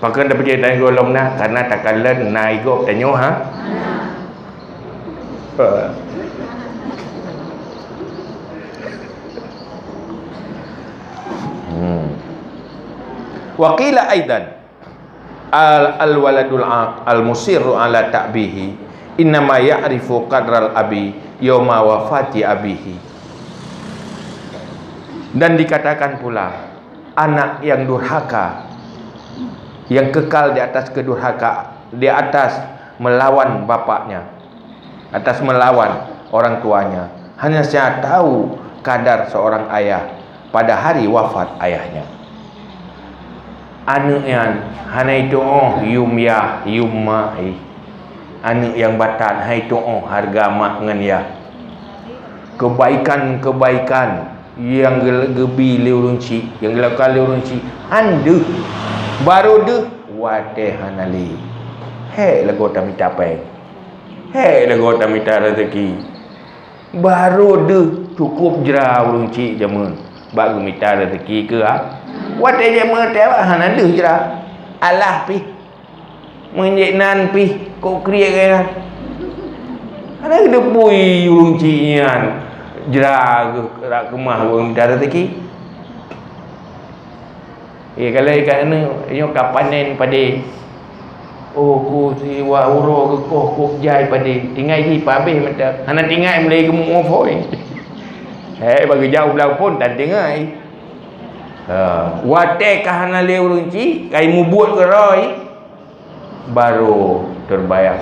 Pakai tak fikir ada yang golomna karena tak kalah naik gop tanyo Wa qila aidan al-waladul al-musirru ala ta'bihi innama ya'rifu qadral abi yauma wafati abihi. Dan dikatakan pula anak yang durhaka yang kekal di atas kedurhaka, di atas melawan bapaknya, atas melawan orang tuanya, hanya saya tahu kadar seorang ayah pada hari wafat ayahnya. anak yang hanai tu yum ya yum mai, anak yang batan hai tu harga mak dengan ya, kebaikan yang gebi leurunci, yang dilakukan leurunci anda baru de wate hanali he lagu tamita pai, he lagu tamita rezeki baru de cukup jera urunci jamun bagi minta rezeki ke wate je mertewa hananda jera alah pi menjek nan pi kok kriak kan ada depui urunci nyan jera rak kemah minta rezeki. Kalau ikan ni kapanen pada ku si wa uro ke ko jai pada tinggal di pabeh mata hana tinggal mulai gemuk ngofoi bagi jauh belau pun tak tinggal wate ka hana le urunci kai mubut ke roi baru terbayang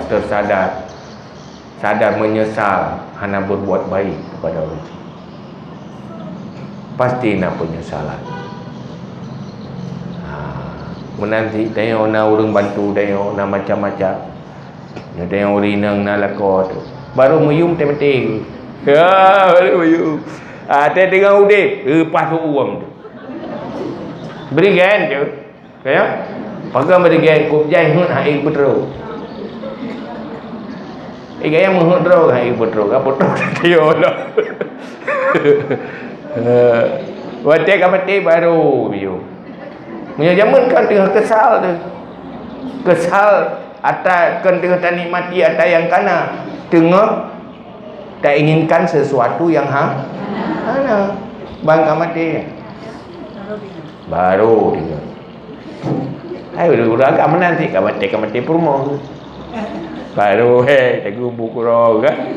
sadar menyesal hana berbuat baik kepada urunci, pasti nak penyesalan. Menanti tanya orang urang bantu tanya orang macam-macam. Ya tanya orang nang nalako tu. Baru meyum temting. Ya, baru meyum. Teh tengah udip, lepas tu uang tu. Berikan tu. Ya. Pakai berikan kop jai hut hai putro. Gaya menghut ro hai putro, ka putro tio lah. Wate kapati baru meyum. Punya zaman kan tengah kesal tu. Kesal atas kan tengah tak nikmati atas yang kana. Tengah tak inginkan sesuatu yang kana. Bangka mati. Baru dia. Ayo udah agak menanti kamati purmo. Baru cikgu buku ro kan.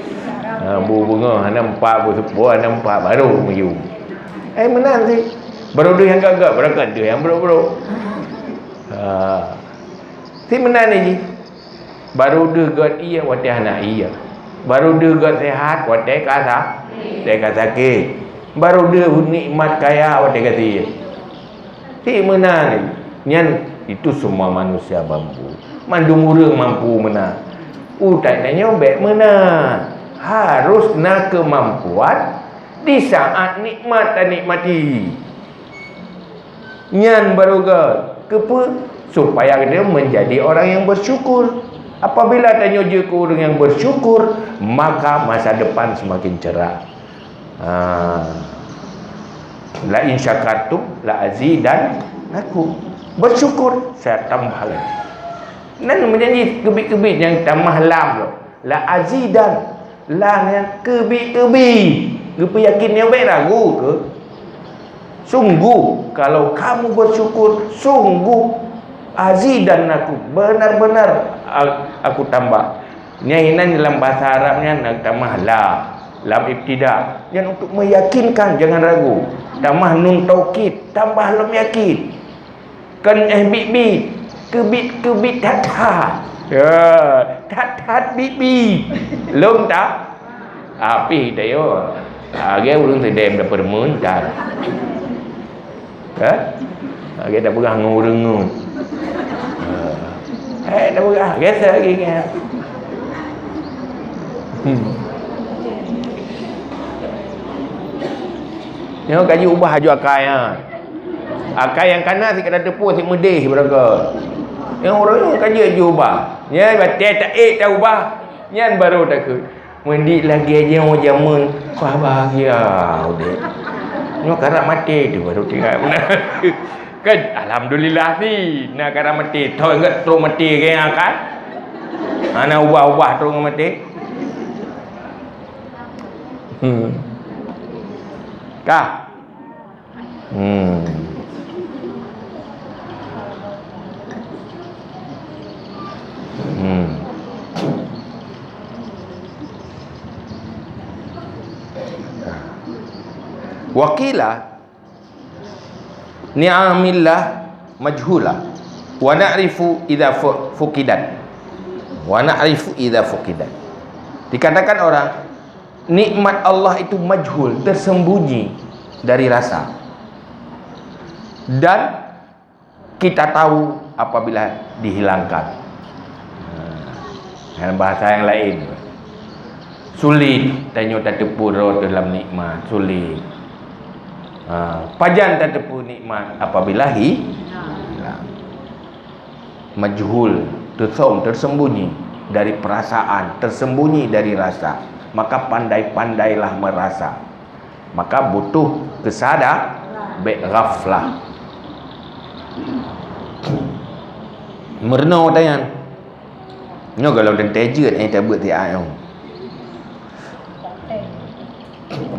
Bu bunga nampak bu sepuh nampak baru meyu. Menanti. Baru dia yang gagak berakan dia yang bro. Si menan ni baru dia gat iya wate anak iya. Baru dia gat sehat wate kasa. Dia kata sakit. Baru dia nikmat kaya wate kata iya. Si menan ni nyan itu semua manusia mampu. Mandung urang mampu menang. Tak nanya baik menang. Harus nak kemampuan di saat nikmat dan nikmati. Nyan baruga kepa supaya dia menjadi orang yang bersyukur. Apabila tanya je ke orang yang bersyukur, maka masa depan semakin cerah. La in syakartum la azidan aku. Bersyukur saya tambah lagi. Nan menyanyi kebit-kebit yang tambah lam tu. La azidan, lam yang kebit-kebit. Gepa yakin yang baik ragu ke? Sungguh kalau kamu bersyukur, sungguh azidan aku, benar-benar aku tambah. Nyahinan dalam bahasa Arabnya nak tambah lam ibtida, yang untuk meyakinkan, jangan ragu. Tambah nun taukid, tambah lam yakin. Kan bibi kebit tat tat bibi lum tak api tayo agak urang sedem dapat mentar. Dia dah pegang ngurung. Dah pegang. Biasa lagi kan. Tengok kaji ubah haju akai akai yang kanan si kena tepuk si medih beraka. Yang orang yang kaji haju ubah. Ya batai tak tak ubah. Nyan baru tak ke. Mendik lagi aja orang jamun. Wah bahagia udah. Nyo karak mati tu baru tinggal benar. Kan alhamdulillah ni nak karak mati. Tahu enggak terus mati ke yang akan? Ana ubah-ubah terus mati. Kah? Wakilah ni'amillah majhulah wa na'rifu idza fuqidat wa na'rifu idza fuqidat. Dikatakan orang nikmat Allah itu majhul, tersembunyi dari rasa, dan kita tahu apabila dihilangkan. Dalam bahasa yang lain, sulit tanya tak tepu dalam nikmat, sulit. Pajan tak tepu nikmat apabila hilang. Majhul, tersembunyi dari perasaan, tersembunyi dari rasa, maka pandai-pandailah merasa. Maka butuh kesadar, ghaflah. Merno tayan. Nyo kalau dan tejet ai tak buat dia ai.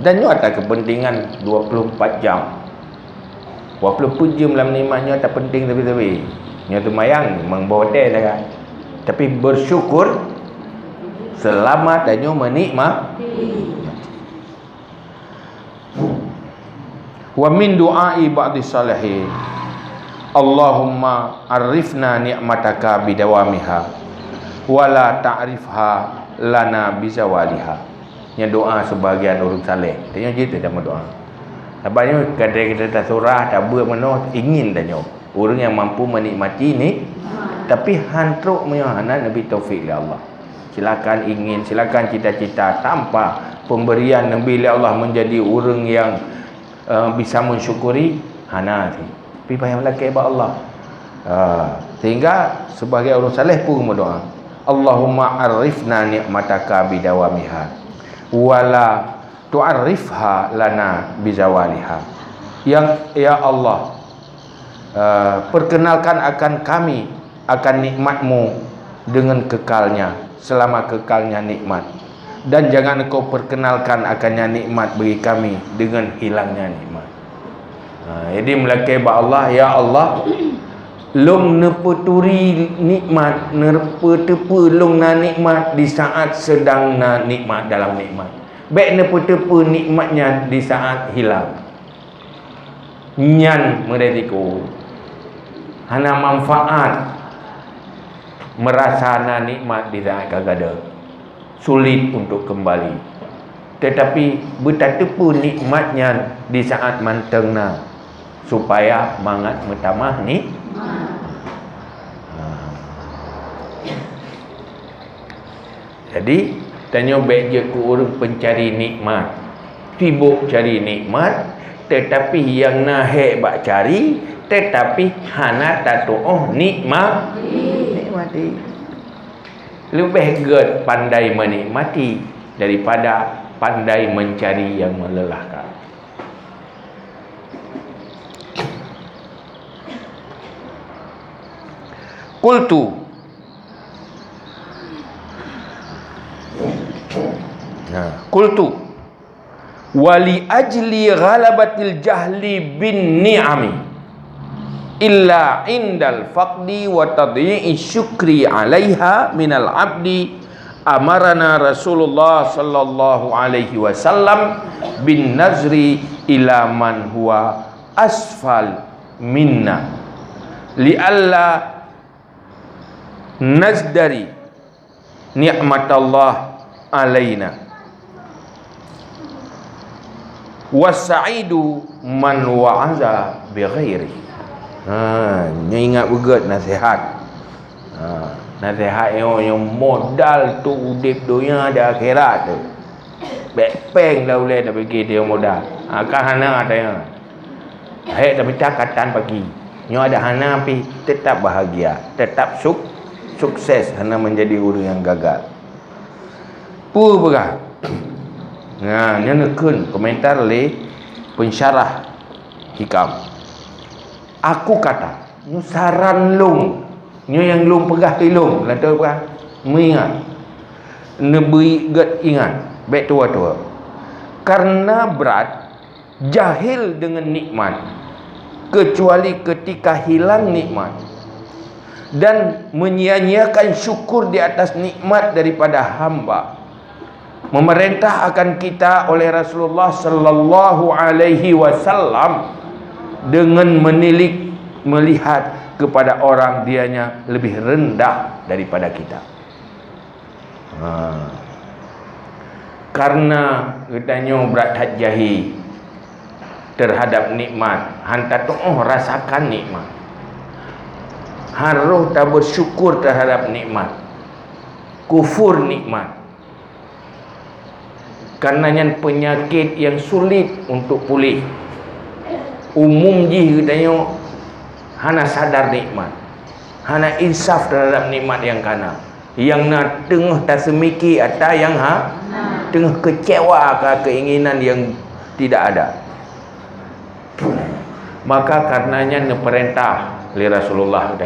Dan nyo ada kepentingan 24 jam. 24 jam dalam nikmatnya tak penting tapi nyo tu mayang membawa dia dah. Tapi bersyukur selamat dan nyo menikmati. Wa min du'ai ba'di salihin Allahumma arifna ni'mataka bidawamiha wala ta'rifha lana bizawaliha. Nya doa sebahagian orang saleh. Tanya gitu dalam doa. Sebabnya kadang kita tak surah, tak buat mana, ingin tanya. Orang yang mampu menikmati ni, tapi hantruk menyahana Nabi taufik oleh Allah. Silakan ingin, silakan cita-cita tanpa pemberian Nabi oleh Allah menjadi orang yang bisa mensyukuri hana ni. Tapi payah lagi kepada Allah. Sehingga sebagai orang saleh pun berdoa, Allahumma arifna ni'mataka bidawamiha wala tu'arifha lana bizawaliha. Yang ya Allah, perkenalkan akan kami akan nikmatmu dengan kekalnya, selama kekalnya nikmat, dan jangan engkau perkenalkan akannya nikmat bagi kami dengan hilangnya nikmat. Jadi melakai ba Allah, ya Allah, long nepeturi nikmat, nepetepe long na nikmat di saat sedang na nikmat dalam nikmat. Baik nepetepe nikmatnya di saat hilang. Nyan meretiko. Hana manfaat merasa na nikmat di saat kagada. Sulit untuk kembali. Tetapi bertatepu nikmatnya di saat mantengna supaya mangat metamah ni. Jadi tanya baik je ku orang pencari nikmat, sibuk cari nikmat, tetapi yang nahek bak cari, tetapi hana tatu'oh nikmati. Lebih good pandai menikmati daripada pandai mencari yang melelahkan. Qultu wali ajli ghalabatil jahli bin ni'ami illa indal faqdi wa tadyi'i syukri 'alaiha minal 'abdi amarana Rasulullah sallallahu alaihi wasallam bin nazri ila man huwa asfal minna li'alla nazdari ni'matallah alaina wasaidu man wa'aza bighairi. Ingat begut nasihat. Nasihat yang modal tu udip dunia dan akhirat tu. Backpeng dah boleh dah bagi dia modal. Kan hana ada yang hek tapi takatan pagi. Nyo ada hana tapi tetap bahagia, tetap sukses hana menjadi orang yang gagal. Pu berat. Ni nekun komentar oleh pensyarah hikam. Aku kata, nyu saran long, nyu yang long pegah ilung, la tu pegah mengingat. Nebui get ingat, baik tua-tua. Karena berat jahil dengan nikmat kecuali ketika hilang nikmat dan menyia-nyiakan syukur di atas nikmat daripada hamba. Memerintah akan kita oleh Rasulullah sallallahu alaihi wasallam dengan menilik melihat kepada orang dianya lebih rendah daripada kita. Karena katanya berat hajahi terhadap nikmat, hantar tu rasakan nikmat. harus tak bersyukur terhadap nikmat, kufur nikmat. Karenanya penyakit yang sulit untuk pulih. Umum je tengok hana sadar nikmat, hana insaf terhadap nikmat yang kana. Yang nak tengah tak semiki atau yang tengah kecewa ke keinginan yang tidak ada. Maka karenanya perintah oleh Rasulullah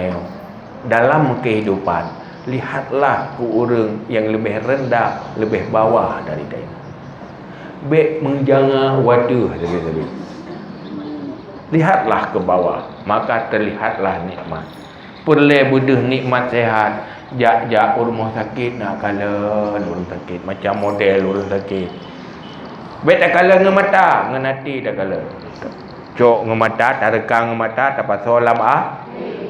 dalam kehidupan, lihatlah ke orang yang lebih rendah, lebih bawah dari dia. Baik menjanga waduh tadi. Lihatlah ke bawah, maka terlihatlah nikmat. Perle buduh nikmat sehat. Jak rumah sakit nak kala orang sakit, macam model orang sakit. Baik tak kala dengan mata, dengan hati tak kala. Cok dengan mata, tak rekang dengan mata, tak pasal lam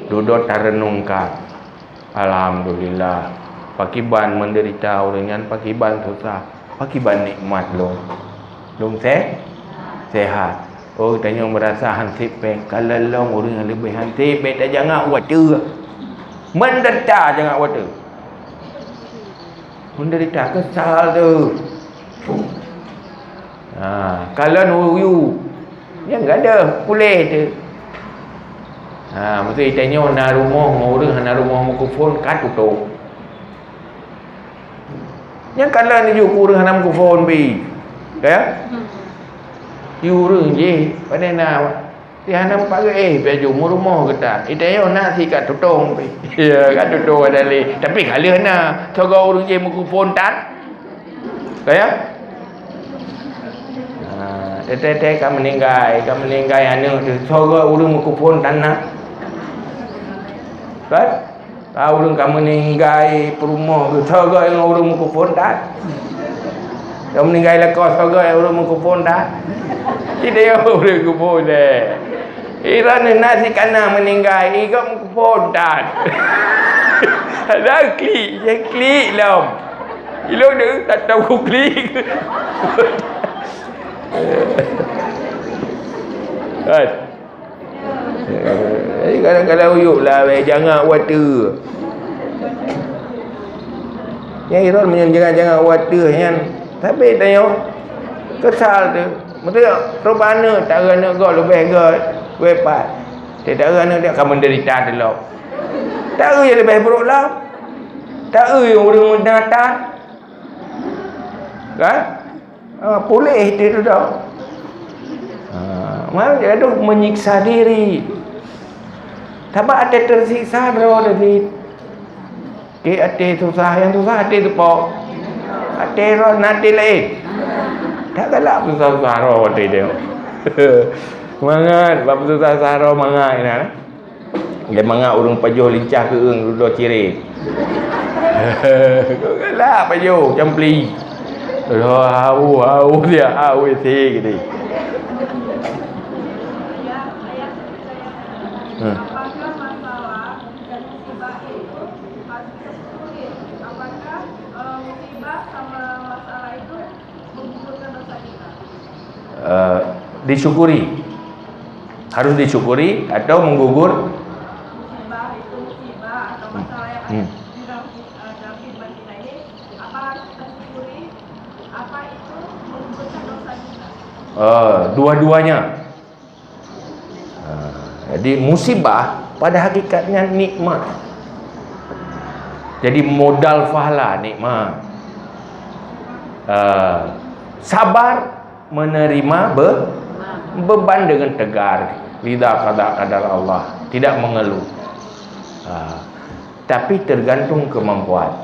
duduk tak renungkan. Alhamdulillah. Pakiban menderita orang yang pakiban susah. Pakiban nikmat lo. Long sehat. Oh tanya merasa hansip pek. Kalau long orang yang lebih hansip pek tak jangan water. Menderita jangan water. Menderita kesal tu. Kalau nuyu yang enggak ada pulih tu. Mesti tanya nak rumah orang nak rumah mikrofon kat tutup. Yang kalau ni juga orang nak mikrofon bi. Ya? Orang je pada nak dia nak pakai baju rumah kita. Itayo nak si kat tutong. Ya, kat tutong ada le. Tapi kalau nak sogo orang je mikrofon tak. Kaya? Tete kamu meninggai anu sogo orang mikrofon tanah. Kan? Tahu orang kamu meninggai perumah ke sogo orang mikrofon tak. Kamu meninggai lekor sogo orang mikrofon tak. Tidak ya orang mikrofon deh. Irana nasi kana meninggal ikut mikrofon tak. Ada klik, saya klik lah. Ilo dia tak tahu klik. Kan? Jadi kadang-kadang uyuk lah, jangan water. Yang Iran jangan water yang. Tapi tanya kesal tu. Mesti perubahan tak kena go lebih go. Wepat. Tidak kena dia akan menderita dulu. Tak yang lebih buruk lah. Tak yang orang mendatang. Kan? Pulih dia tu dah. Mana dia tu menyiksa diri. Tambah ada tersiksa berapa David. Ada susah yang susah ada tu pok. Ada roh nanti lain. Tak galak susah-susah roh dia. Semangat bab susah sahara mangat nah. Dia mangat urung pajuh lincah ke eng duduk ciri. Galak pajuh campli. Hau dia hau isi gitu. Disyukuri. Harus disyukuri atau menggugur musibah itu musibah atau masalah yang dalam kehidupan kita ini, apa harus kita syukuri, apa itu menggugurkan dosa kita. Dua-duanya. Jadi musibah pada hakikatnya nikmat. Jadi modal pahala nikmat. Sabar menerima beban dengan tegar. Lidah kadar Allah, tidak mengeluh. Tapi tergantung kemampuan.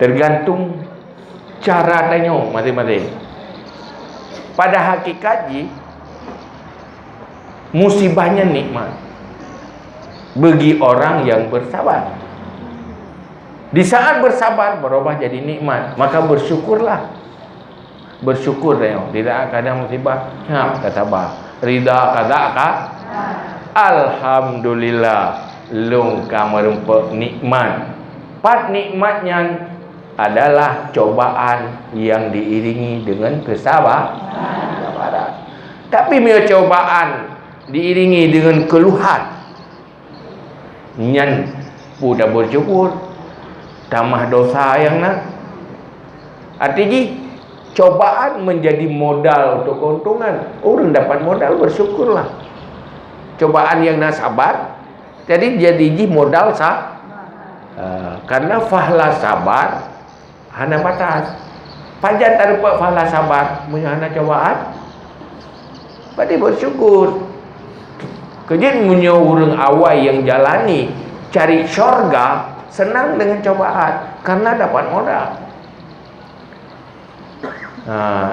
Tergantung cara tengok masing-masing. Pada hakikatnya musibahnya nikmat bagi orang yang bersabar. Di saat bersabar berubah jadi nikmat, maka bersyukurlah. Bersyukur tengok. Tidak kadang musibah, tak sabar. Rida kadang alhamdulillah lung kamerempek nikmat. Pat nikmatnya adalah cobaan yang diiringi dengan kesabaran. Tapi bila cobaan diiringi dengan keluhan, nyan pu dah bersyukur, tamah dosa yang nak. Artinya cobaan menjadi modal untuk keuntungan. Orang dapat modal, bersyukurlah. Cobaan yang nak sabar, jadi modal karena fahla sabar hana batas. Panjang tak dapat fahla sabar, hana cobaan, berarti bersyukur. Kejadian punya orang awal yang jalani cari syurga senang dengan cobaan karena dapat modal.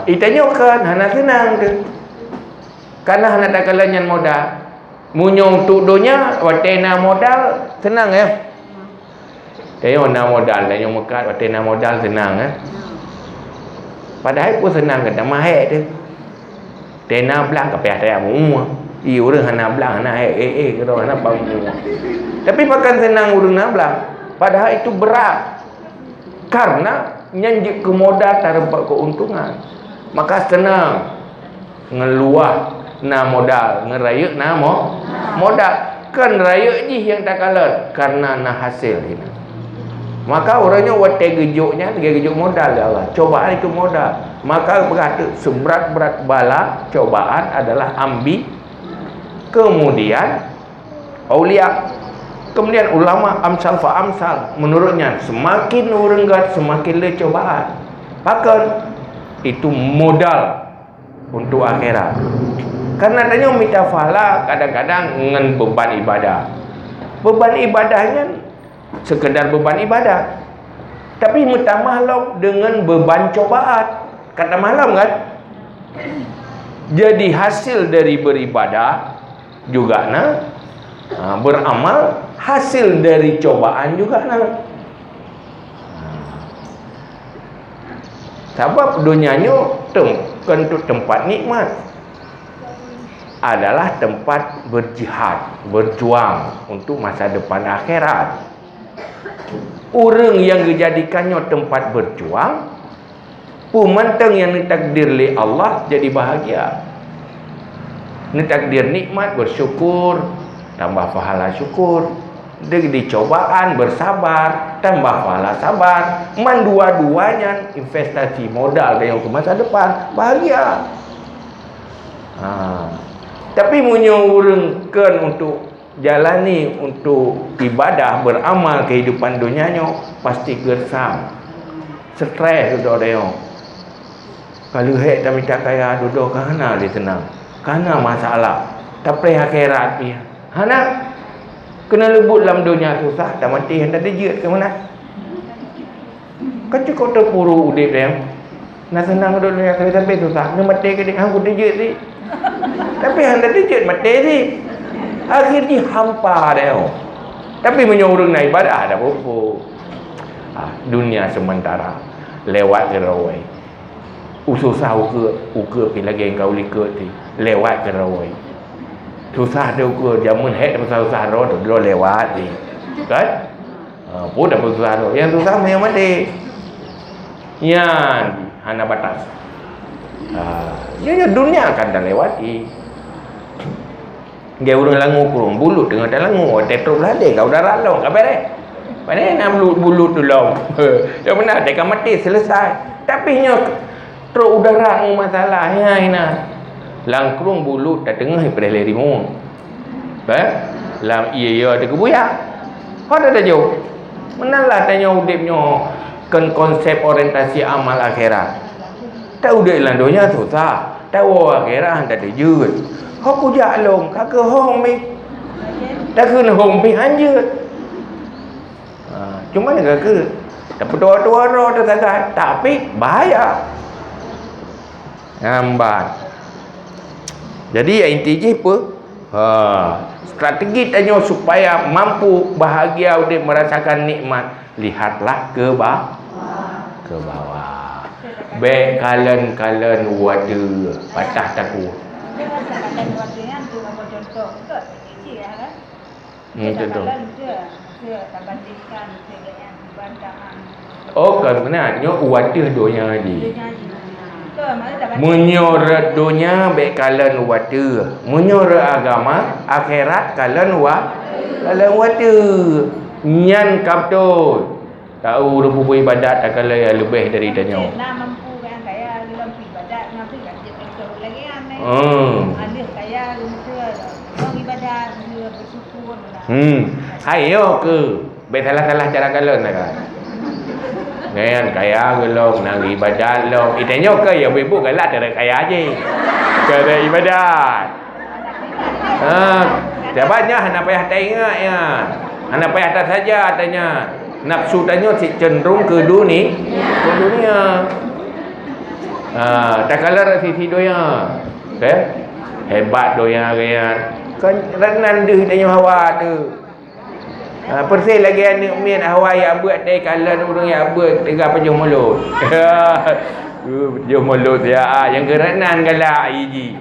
Itanya kan hana senang tu, karena hana tak kalanyan modal. Munyong tu donya watena modal senang ya. Tayo na modal dan yang mekat watena modal senang ya. Padahal pun senang kata mahek tu. Tena belang kapeh ada mu. Orang hana belang hana kalau hana bangun. Tapi pakan senang orang nak belang. Padahal itu berat. Karena nyanjik ke modal tak dapat keuntungan. Maka senang ngeluah na modal, ngerayuk na modal. Kan rayuk ni yang tak kalah karena na hasil ini. Maka orangnya wate gejuknya, gejuk modal ya Allah. Cobaan itu modal. Maka berkata seberat-berat bala cobaan adalah ambi. Kemudian aulia, kemudian ulama amsal fa amsal, menurutnya semakin orang gat semakin le cobaan. Maka itu modal untuk akhirat. Karena tanya minta pahala kadang-kadang dengan beban ibadah. Beban ibadahnya sekedar beban ibadah. Tapi minta maklum dengan beban cobaan. Kata maklum kan? Jadi hasil dari beribadah juga beramal, hasil dari cobaan juga sebab dunianya untuk tempat nikmat adalah tempat berjihad, berjuang untuk masa depan akhirat. Orang yang dijadikannya tempat berjuang, pemantang yang ditakdir oleh Allah jadi bahagia. Ditakdir nikmat, bersyukur, tambah pahala syukur. Dicobaan, bersabar, tambah pahala sabar. Dua-duanya investasi modal yang ke masa depan, bahagia. Tapi menyuruhkan untuk jalani untuk ibadah, beramal kehidupan dunianya pasti gersam, stres duduk dia. Kalau tak minta kaya duduk kerana dia tenang, kerana masalah. Tapi akhirat dia, hana kena lebut dalam dunia susah, tak mati hendak dijut ke mana? Kan cukup terpuru udip dia. Nak senang duduk dunia sampai susah, nak mati ke dia, aku dijut ni. Tapi hendak dijut mati ni. Akhirnya hampa dia. Tapi menyuruh nak ibadah ada apa-apa. Dunia sementara lewat gerawai. Susah ukur pi lagi engkau likut ti. Lewat gerawai. Susah dia ukur jamun hek susah roh dia lewat ni. Kan? Pun dah susah roh. Yang susah yang mati. Yang hana batas. Ya dunia akan dah lewati. Dia urang langu kurung bulut dengan dah langu tetro belade kau dah ralong apa deh. Mana nak bulut dulu. Yang benar dia kan mati selesai. Tapi nya teruk udara masalahnya ina. Langkrung bulut dah tengah pada lerimu. Lam iya ada kebuya. Ada dah jauh. Menalah tanya udipnya kan konsep orientasi amal akhirat. Tahu dah landonya susah. Tahu akhirat hendak dijut. Aku jalong kakak hong mi. Dah kena hong pi anjut. Cuma kakak tak tua-tua roh tak, tapi bahaya. Lambat. Jadi intinya apa? Strategi tanya supaya mampu bahagia udip merasakan nikmat, lihatlah ke bawah. Baik kalen wadah patah taku. Contoh. Oh, kan benar. Nyo wadah doanya lagi. Menyurat dunia baik kalian wata. Menyurat agama akhirat kalian wata. Nyan kaptul. Tahu rupa ibadat tak kala yang lebih dari tanya. Mampu kan kaya dalam ibadat nanti kan jadi lagi aneh. Ada kaya orang ibadat dia bersyukur lah. Ayo ke. Baik salah-salah cara kalian tak kan. Ngayan kaya gelong nang ibadat long. Itanya ke ya ibu galak cara kaya aje. Cara ibadat. Jabatnya hana payah tak ingat ya. Hana payah tak saja tanya. Nafsu tanya si cenderung ke dunia. Tak kalah sisi doya. Hebat doya kaya. Kan renan deh tanya hawa tu. Persis lagi anak min hawa yang buat dai kalan urang yang buat tiga pejuh mulut. Pejuh mulut ya yang kerenan galak iji.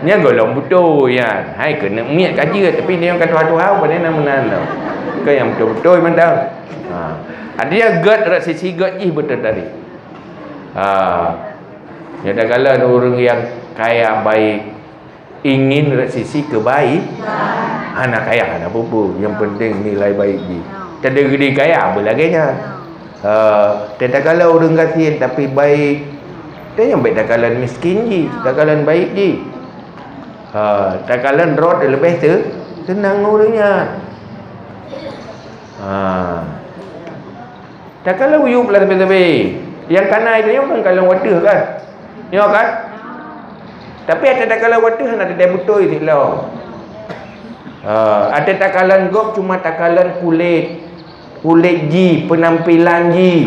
Nya golong betul ya. Hai kena miat kaji tapi dia yang kata Tuhan pada nama mana. Ke yang betul-betul mandang. Ada yang gad sisi gad betul tadi. Ya dah kalan orang yang kaya baik ingin sisi kebaik. Anak kaya anak bubu yang penting nilai baik je. Tak ada gede kaya apa laginya. Tak kalau orang kasihan tapi baik. Tak yang baik tak kalan miskin je, tak kalan baik je. Tak kalan rot lebih tu senang orangnya. Tak kalau uyup lah tapi yang kanan itu yang kan kalau wadah kan. Ya kan? Tapi ada tak kalau wadah ada dia betul itu lah. Ada takalan gop cuma takalan kulit ji, penampilan ji.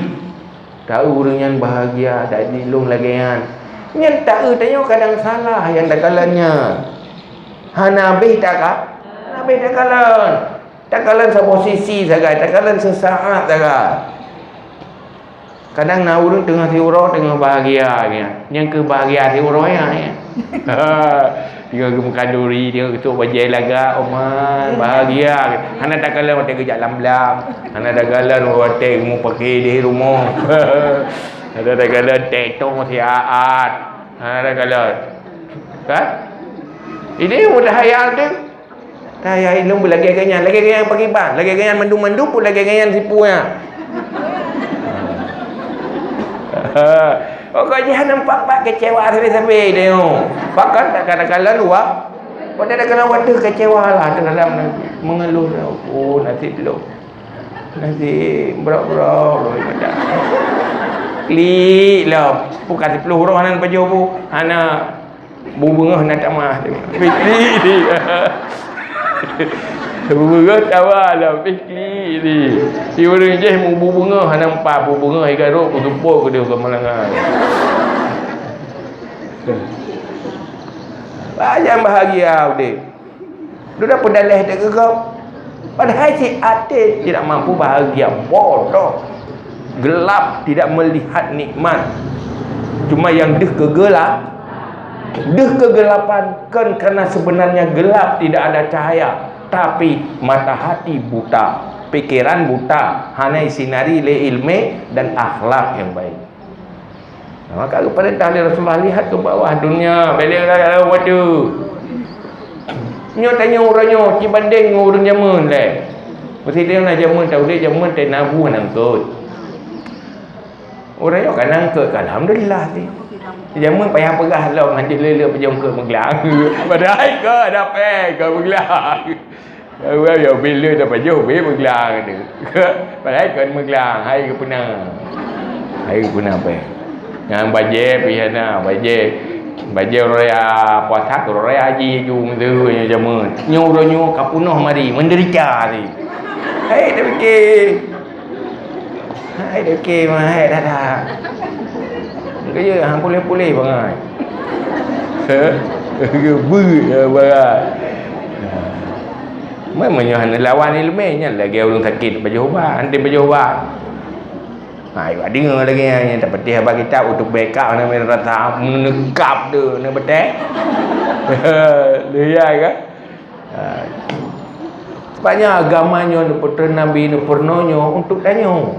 Tahu orang yang bahagia tak dilung lagi kan. Yang tak tanya kadang salah yang takalannya. Nabi tak kah? Nabi takalan. Takalan seposisi saja, takalan sesaat saja. Kadang nak orang tengah tiurau tengah bahagia yang kebahagiaan tiurau ya. Dia ke mukaduri, dia ketuk bajai laga, oman, bahagia. Hana tak kalah mata kejap lam-lam. Hana tak kalah mata mu pakai di rumah. Hana tak kalah tektok si aat. Hana tak kalah. Kan? Ini mudah hayal tu. Hayal ilmu lagi ganyan pakai ban, lagi ganyan mandu-mandu pun lagi ganyan sipunya. Kau jangan nampak kecewa sampai dia. Bahkan tak kadang-kadang luar. Pada kadang-kadang wadah kecewa lah dalam mengeluh. Oh nasib dulu. Nasib berat-berat macam. Klik lah. Bukan 10 orang nan baju bu. Hana bunga nak tak mah. Klik ni. Bunga tawa lah fikir ni. Si orang je mu bunga hana 4 bunga hai garuk kutupo ke dia ke malangan. Banyak bahagia dia. Dia dah pedalih tak ke kau. Padahal si atin tidak mampu bahagia, bodoh. Gelap tidak melihat nikmat. Cuma yang kegelapan kan karena sebenarnya gelap tidak ada cahaya. Tapi mata hati buta, pikiran buta, hanya sinari le ilmu dan akhlak yang baik. Maka kepada tahli Rasulullah lihat ke bawah dunia, balik waduh. Nyo tanya orangnya, cibanding orang zaman le. Mesti dia nak zaman tahu dia zaman tak nabu nang kot. Orangnya kan angkat, alhamdulillah ni. Zaman payah perah lah mandi lele pejam ke Meglang. Padahal ke ada ke Meglang. Ya bila dah baju Meglang tu. Padahal ke Meglang, hai ke Penang. Hai ke Penang pe. Yang baje pihana, baje raya puasa raya haji jung tu zaman. Nyo kapunoh mari menderita ni. Hai dah fikir. Hai dah fikir mah hai dah. Kerja hang pulih-pulih bangai. Gebu barang. Memangnya hang lawan ilmunya lagi orang sakit baju ubat, anti baju ubat. Hai buat dengar lagi yang tak patih bagi kitab untuk backup nama rata menekap tu nak betul. Lihat kan? Sebabnya agamanya nu putra nabi nu pernonyo untuk tanya.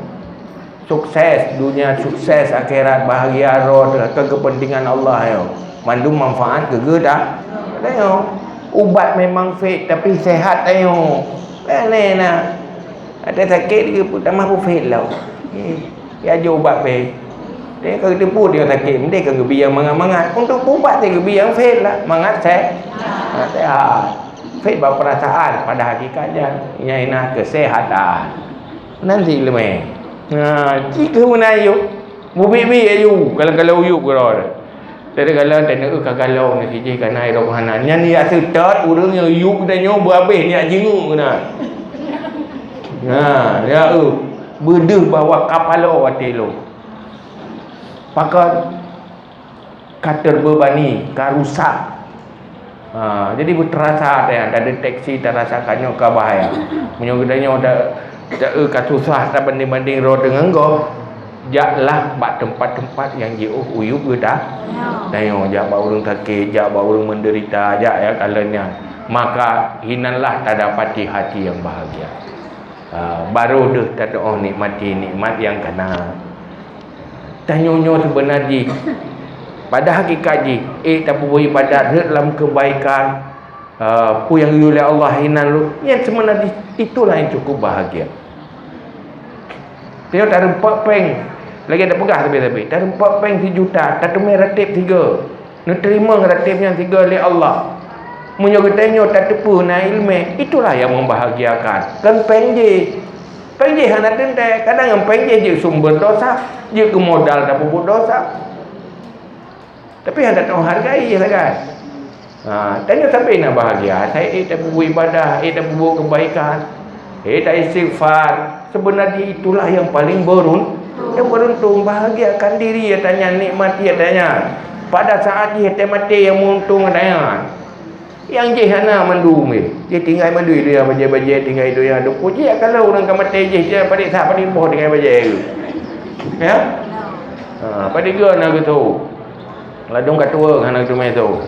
sukses dunia, sukses akhirat, bahagia roh ke kepentingan Allah yo. Mandu manfaat ke dah. Ayo. Ubat memang fake tapi sehat ayo. Ni nak. Ada sakit ke pun tak mahu fake lah. Ya aja ubat fake. Dia kalau tipu dia sakit, dia kan biar mangat-mangat. Untuk ubat dia biar fake lah. Mangat sehat. Fake berperasaan pada hakikatnya ialah kesehatan. Nanti lemah. Jika menayu, bubi ayu kalau uyuk gerar. Tapi kalau tak nak kalau nak siji kan air rohanan. Nya ni asa tat urangnya uyuk dah nyoba habis ni jenguk kena. Ya berdeh bawa kapalo atelo. Pakai kater berbani karusak. Jadi terasa ada deteksi terasakannya ke bahaya. Menyogedanya tak kasusah tak banding-banding roh dengan go. Jaklah bak tempat-tempat yang jauh uyup ke dah. Tengok jak bak urang sakit, jak bak urang menderita, jak ya kalanya. Maka hinanlah tak dapati hati yang bahagia. Baru dah tak nikmati nikmat yang kena. Tanyonyo sebenarnya pada hakikat tak boleh ibadat dalam kebaikan pu yang oleh Allah hinan lu yang sebenarnya itulah yang cukup bahagia. Dia tak rempak peng lagi ada pegah tapi tak rempak peng 1 juta tak temui ratib 3 nak terima ratibnya 3 oleh Allah menyogetanyo tak tepu na ilmu itulah yang membahagiakan kan pengje hana tente kadang yang pengje je sumber dosa je ke modal tak pupuk dosa. Tapi anda tahu hargai je lah kan. Tanya sampai nak bahagia. Saya tak buat ibadah, tak buat kebaikan, tak istighfar. Sebenarnya itulah yang paling beruntung. Bahagiakan diri ya tanya, nikmati ya tanya. Pada saat dia mati yang untung tanya. Yang je hana mandu me. Dia tinggal mandu dia baje-baje tinggal itu yang ada puji kalau orang kan mati je dia pada sah pada boh dengan baje. Ya? Pada dia nak gitu. Ladung katua hana tu mai tu.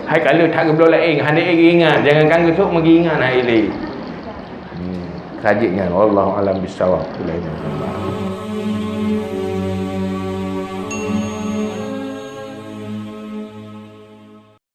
Hai kalau tak geblo lain hana ingat jangan kan gesuk mengingat hai ile. Sajiknya wallahu alam bisawab.